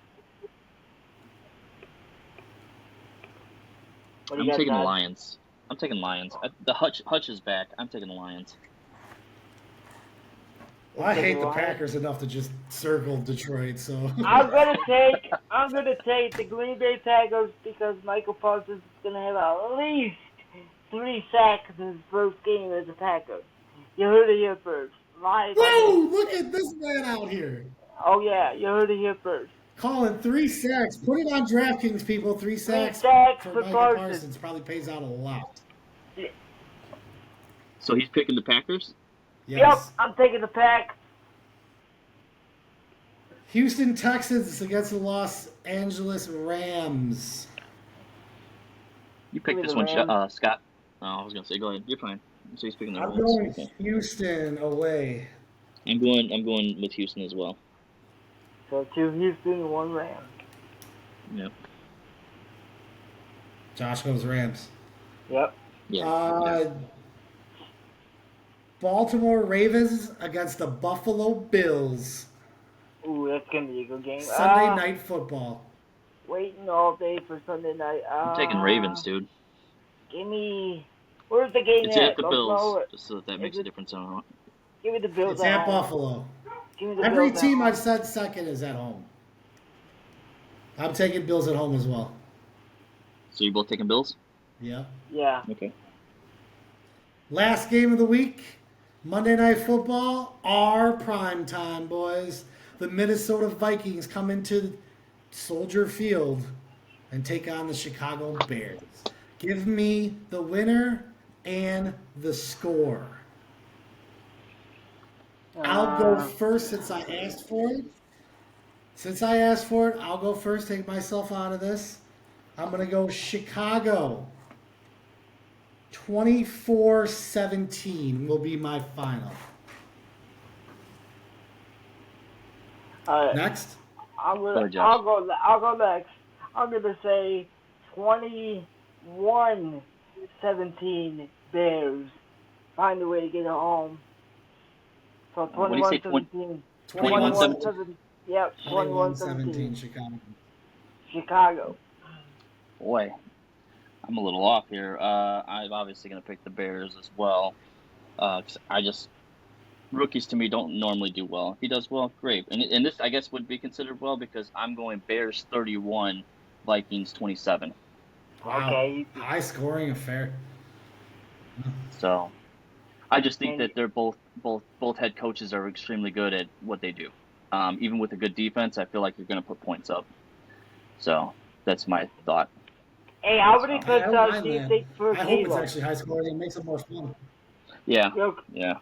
What do I'm you got, taking the Todd? Lions. I'm taking Lions. The Hutch is back. I'm taking the Lions. Well, I hate the Lions? Packers enough to just circle Detroit, so. I'm gonna take the Green Bay Packers because Michael Parsons is gonna have at least 3 sacks in his first game as a Packer. You heard it here first. Lions. Whoa! Look at this man out here. Oh yeah, you heard it here first. Calling 3 sacks. Put it on DraftKings, people. 3 sacks, sacks for for Micah Parsons. Parsons probably pays out a lot. So he's picking the Packers? Yes. Yep, I'm taking the Pack. Houston Texans against the Los Angeles Rams. You Give picked me this the one, Rams. Scott. Oh, I was gonna say, go ahead. You're fine. So he's picking the I'm Rams. going Okay. Houston away. I'm going with Houston as well. So 2 Houston, 1 Rams. Yep. Josh goes Rams. Yep. Yeah. Baltimore Ravens against the Buffalo Bills. Ooh, that's gonna be a good game. Sunday night football. Waiting all day for Sunday night. I'm taking Ravens, dude. Give me. Where's the game It's at? at the Don't Bills, know it. just so that makes a difference. I don't know. Give me the Bills. It's at home. Buffalo. Give me the Every Bills team at I've home. said second is at home. I'm taking Bills at home as well. So you're both taking Bills? Yeah. Yeah. Okay. Last game of the week, Monday Night Football, our prime time, boys. The Minnesota Vikings come into Soldier Field and take on the Chicago Bears. Give me the winner and the score. I'll go first since I asked for it. I'll go first, take myself out of this. I'm going to go Chicago. 24-17 will be my final. All right. Next. I'm Go gonna. ahead, Josh. I'll go next. I'm gonna say 21-17 Bears. Find a way to get it home. So What do you say, 21-17. 21-17? Yep. 21-17 21-17. Chicago. Chicago. Boy, I'm a little off here. I'm obviously going to pick the Bears as well. 'Cause rookies to me don't normally do well. If he does well, great. And this, I guess, would be considered well because I'm going Bears 31, Vikings 27. Wow. Okay. High scoring affair. So I just think that they're both head coaches are extremely good at what they do. Even with a good defense, I feel like you're going to put points up. So that's my thought. Hey, how many I don't touchdowns mind do you that. think per I hope it's game? actually high scoring. It makes it more fun. Yeah, Yo, yeah.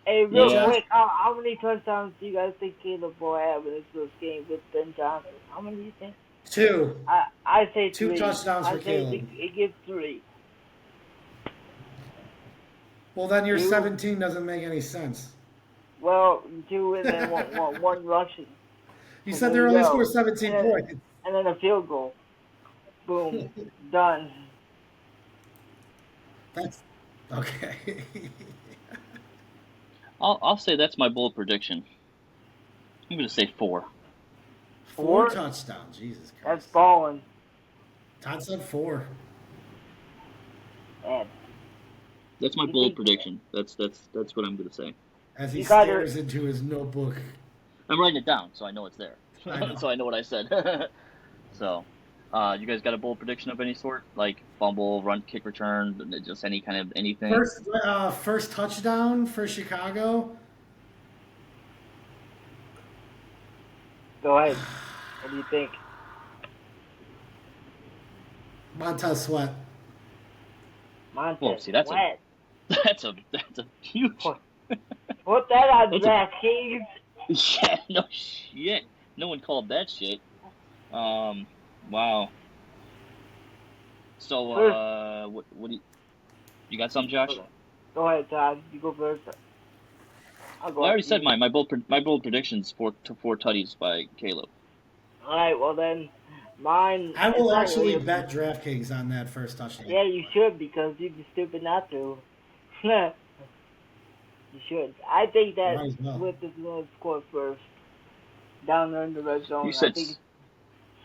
Hey, real Yeah. quick, how many touchdowns do you guys think Caleb will have in his first game with Ben Johnson? How many do you think? 2. I say 2 three. touchdowns for I say Caleb. it gives 3. Well, then your 2. 17 doesn't make any sense. Well, 2 and then one rushing. You And said there they're you only go. scored 17 And then, points. and then a field goal. Boom. Done. That's okay. I'll say that's my bold prediction. I'm gonna say 4. 4 4? touchdowns. Jesus That's Christ. balling. Todd said 4. Man. That's my You bold think- prediction. That's what I'm gonna say. As he You got stares into his notebook. I'm writing it down so I know it's there. I know. So I know what I said. So, you guys got a bold prediction of any sort, like fumble, run, kick, return, just any kind of anything? First touchdown for Chicago. Go ahead. What do you think? Montez Sweat. Montez Well, see, that's Sweat. That's a huge. Put that on That's a- DraftKings. Yeah, no shit. No one called that shit. Wow. So, what do you got some, Josh? Go ahead, Todd. You go first. I'll go Well, I already after said you. mine. My bold predictions four tutties by Caleb. All right, well then, mine. I it's will not actually really- bet DraftKings on that first touchdown. Yeah, you should because you'd be stupid not to. You should. I think that Might as well. Swift is going to score first. Down there in the red zone. You said I think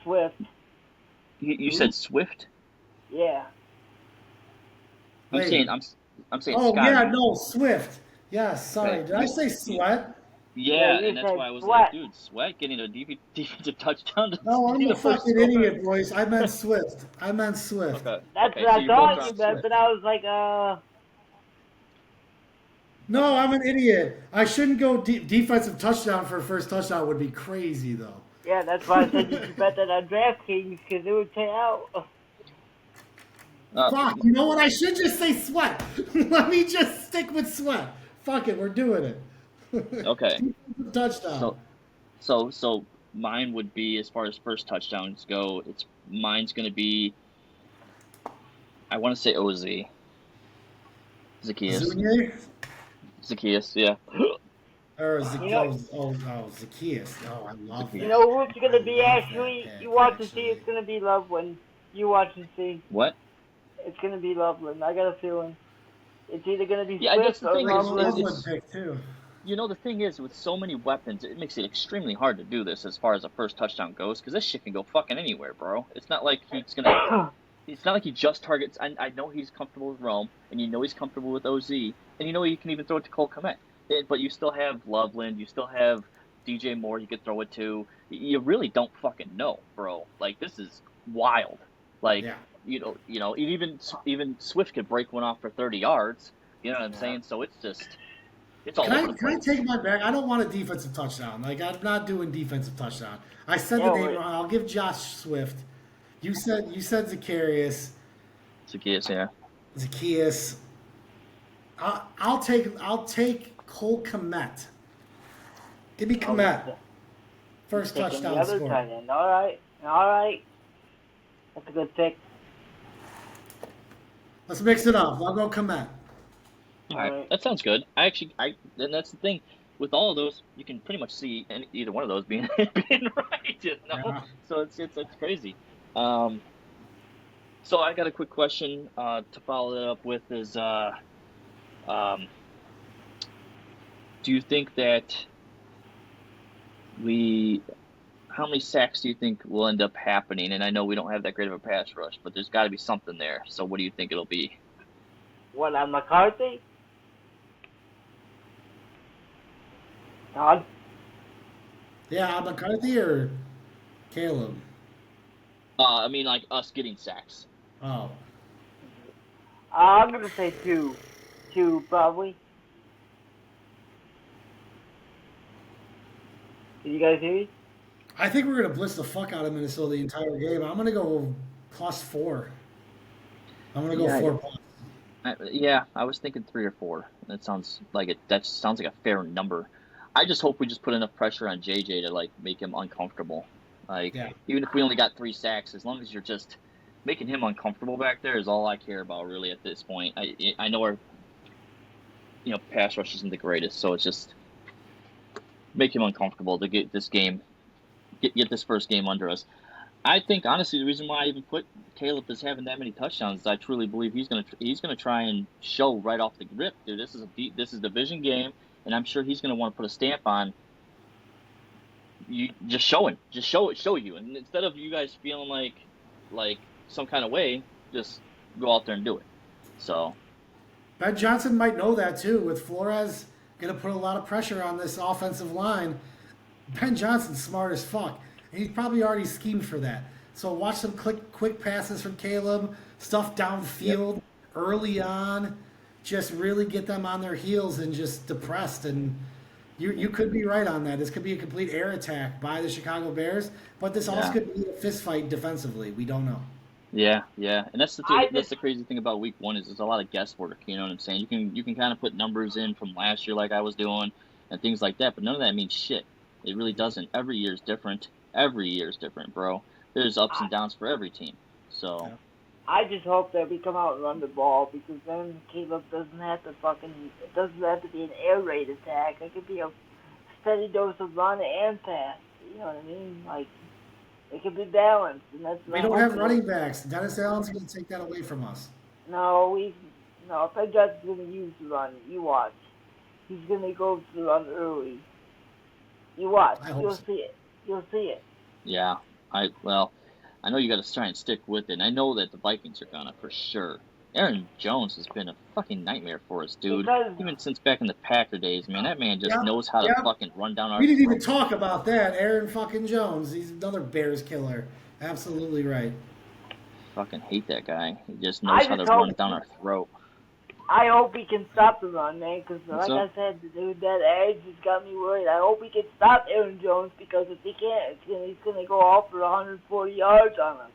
Swift. you said Swift. Yeah. I'm Wait. saying Oh Scott. yeah, no, Swift. Yeah, sorry. Wait, Did I say Sweat? Yeah, you and that's said why I was Sweat. like, dude, Sweat getting a defensive touchdown. To No, I'm be a the first fucking scorer. idiot, boys. I meant Swift. Okay. That's okay, what so I you both thought are you on meant, Swift. but I was like, No, I'm an idiot. I shouldn't go defensive touchdown for a first touchdown. Would be crazy though. yeah, that's why I said you should bet that on DraftKings because it would pay out. Fuck. You know what? I should just say Sweat. Let me just stick with Sweat. Fuck it. We're doing it. Okay. Touchdown. So mine would be, as far as first touchdowns go, mine's gonna be, I want to say OZ. Zacchaeus, yeah. Or You know- Zacchaeus. Oh, Zacchaeus. Oh, I love that. You know who it's gonna be? I love Actually, that you pick, watch and see. actually. It's gonna be Loveland. You watch and see. What? It's gonna be Loveland. I got a feeling. It's either gonna be Yeah, Swift that's the or thing, Like, it's- Loveland. Loveland pick too. You know, the thing is, with so many weapons, it makes it extremely hard to do this as far as a first touchdown goes, because this shit can go fucking anywhere, bro. It's not like he's gonna. It's not like he just targets. I know he's comfortable with Rome, and you know he's comfortable with OZ, and you know he can even throw it to Cole Kmet. But you still have Loveland, you still have DJ Moore you could throw it to. You really don't fucking know, bro. Like, this is wild. Like, Yeah. you know, even Swift could break one off for 30 yards. You know what I'm saying? So it's just, it's all over the Can I place. take my back? I don't want a defensive touchdown. Like, I'm not doing defensive touchdown. I said Yeah, the name wait. wrong. I'll give Josh Swift. You said Zacchaeus. Zacchaeus, yeah. Zacchaeus. I'll take Cole Kmet. Give me Kmet. First Taking touchdown the other score. tight end. All right. That's a good pick. Let's mix it up. I'll go Kmet. All right, Alright. that sounds good. And that's the thing. With all of those, you can pretty much see either one of those being right. You know? Yeah. So it's crazy. So I got a quick question to follow that up with is, do you think that how many sacks do you think will end up happening? And I know we don't have that great of a pass rush, but there's got to be something there. So what do you think it'll be? What, on McCarthy? Todd? Yeah, McCarthy or Caleb? I mean, like us getting sacks. Oh. I'm gonna say 2. 2, probably. Did you guys hear me? I think we're going to blitz the fuck out of Minnesota the entire game. I'm going to go +4. I'm going to go Yeah, 4+. Yeah, I was thinking 3 or 4. That sounds like it. That sounds like a fair number. I just hope we just put enough pressure on JJ to like make him uncomfortable. Like Yeah. even if we only got 3 sacks, as long as you're just making him uncomfortable back there is all I care about really at this point. I know our pass rush isn't the greatest, so it's just make him uncomfortable to get this game, get this first game under us. I think honestly the reason why I even put Caleb as having that many touchdowns is I truly believe he's gonna try and show right off the rip, dude. This is a division game, and I'm sure he's gonna want to put a stamp on you. Just showing, just show you, and instead of you guys feeling like some kind of way, just go out there and do it. So Ben Johnson might know that too. With Flores going to put a lot of pressure on this offensive line, Ben Johnson's smart as fuck, and he's probably already schemed for that. So watch some quick passes from Caleb, stuff downfield early on, just really get them on their heels and just depressed. And you could be right on that. This could be a complete air attack by the Chicago Bears, but this also yeah. could be a fist fight defensively. We don't know. Yeah, and I that's just the crazy thing about week 1 is there's a lot of guesswork. You know what I'm saying? You can kind of put numbers in from last year like I was doing and things like that, but none of that means shit. It really doesn't. Every year is different. Every year is different, bro. There's ups I, and downs for every team. So Yeah. I just hope that we come out and run the ball because then Caleb doesn't have to it doesn't have to be an air raid attack. It could be a steady dose of run and pass. You know what I mean? Like it could be balanced, and that's We what I don't hope have for. running backs. Dennis Allen's going to take that away from us. No, no. If John's gonna use the run, you watch. He's gonna go to the run early. You watch. I hope You'll so. see it. You'll see it. yeah, I know you got to try and stick with it. And I know that the Vikings are gonna for sure. Aaron Jones has been a fucking nightmare for us, dude. Because Even since back in the Packer days, man. That man just Yep, knows how to yep. fucking run down our We didn't even throats. talk about that. Aaron fucking Jones. He's another Bears killer. Absolutely right. Fucking hate that guy. He just I knows how to just run hope it down our throat. I hope we can stop the run, man. Because What's like up? I said, dude, that edge has got me worried. I hope we can stop Aaron Jones because if he can't, he's gonna go off for 140 yards on us.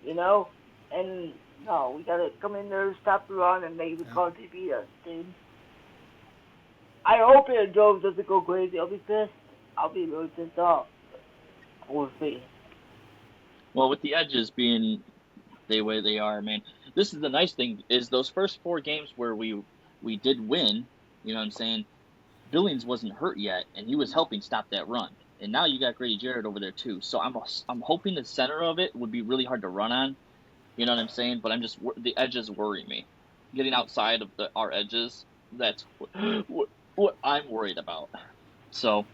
You know? And no, we gotta come in there, stop the run, and make the Yeah. country beat us, dude. I hope Aaron Jones doesn't go crazy. I'll be pissed. I'll be really pissed off. We'll see. Well, with the edges being the way they are, man. This is the nice thing is those first 4 games where we did win. You know what I'm saying? Billings wasn't hurt yet, and he was helping stop that run. And now you got Grady Jarrett over there too. So I'm hoping the center of it would be really hard to run on. You know what I'm saying? But the edges worry me. Getting outside of our edges, that's what I'm worried about. So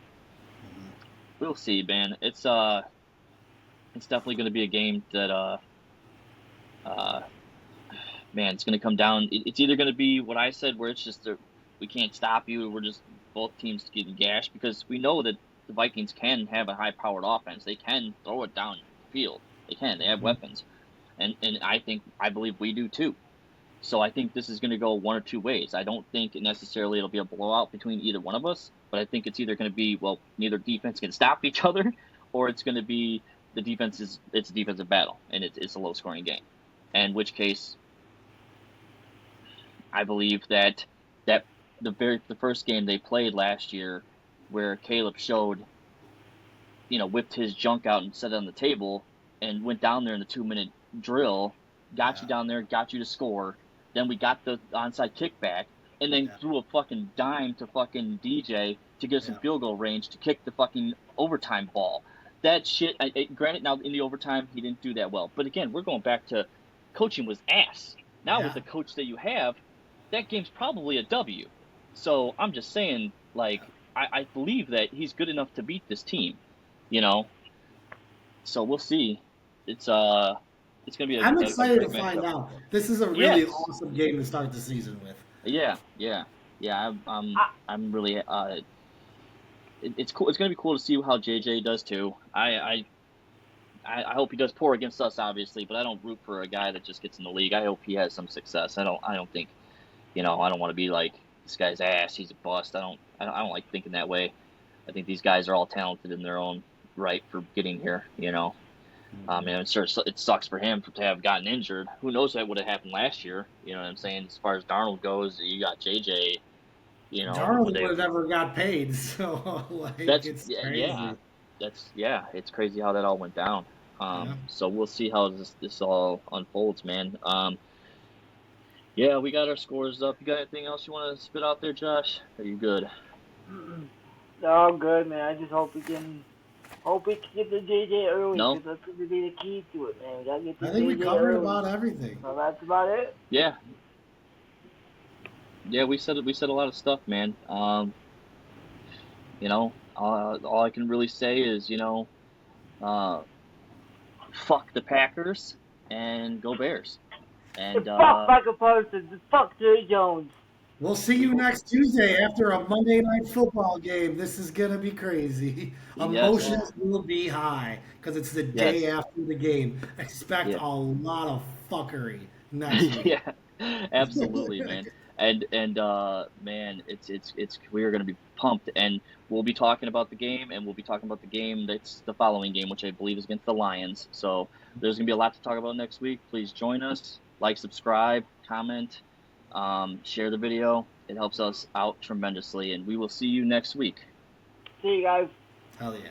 we'll see, man. It's definitely going to be a game that uh, man, it's going to come down. It's either going to be what I said, where it's just we can't stop you. We're just both teams getting gashed because we know that the Vikings can have a high-powered offense. They can throw it down the field. They can. They have weapons, and I believe we do too. So I think this is going to go one or two ways. I don't think necessarily it'll be a blowout between either one of us, but I think it's either going to be neither defense can stop each other, or it's going to be it's a defensive battle and it's a low-scoring game. In which case, I believe that the first game they played last year, where Caleb showed, whipped his junk out and set it on the table, and went down there in the 2-minute drill, got you down there, got you to score. Then we got the onside kickback, and then threw a fucking dime to fucking DJ to get us in field goal range to kick the fucking overtime ball. That shit. Granted, now in the overtime he didn't do that well, but again, we're going back to coaching was ass. Now with the coach that you have, that game's probably a W. So I'm just saying, I believe that he's good enough to beat this team, So we'll see. It's gonna be I'm a excited to great find matchup. out. This is a really Yes. awesome game to start the season with. Yeah. I, I'm really. It's cool. It's gonna be cool to see how JJ does too. I hope he does poor against us, obviously, but I don't root for a guy that just gets in the league. I hope he has some success. I don't think, I don't want to be like this guy's ass. He's a bust. I don't like thinking that way. I think these guys are all talented in their own right for getting here. And I'm sure it sucks for him to have gotten injured. Who knows what would have happened last year? You know what I'm saying? As far as Darnold goes, you got JJ. You know, would Darnold they? would have never got paid, so like That's it's yeah. crazy. It's crazy how that all went down. Yeah. So we'll see how this all unfolds, man. Yeah, we got our scores up. You got anything else you want to spit out there, Josh? Are you good? Oh, good, man. I just hope we can get the JJ early, No? because that's going to be the key to it, man. We got to get the I think we JJ covered early. about everything. So that's about it. Yeah. Yeah, we said a lot of stuff, man. You know, all I can really say is, fuck the Packers and go Bears. And Fuck Michael Parsons. Fuck Jerry Jones. We'll see you next Tuesday after a Monday night football game. This is gonna be crazy. yes, Emotions will be high because it's the day yes, after the game. Expect yeah. a lot of fuckery next week. Yeah, absolutely, man. And man, it's we are going to be pumped, and we'll be talking about the game, and we'll be talking about the game that's the following game, which I believe is against the Lions. So there's going to be a lot to talk about next week. Please join us, like, subscribe, comment, share the video. It helps us out tremendously, and we will see you next week. See you guys. Hell yeah.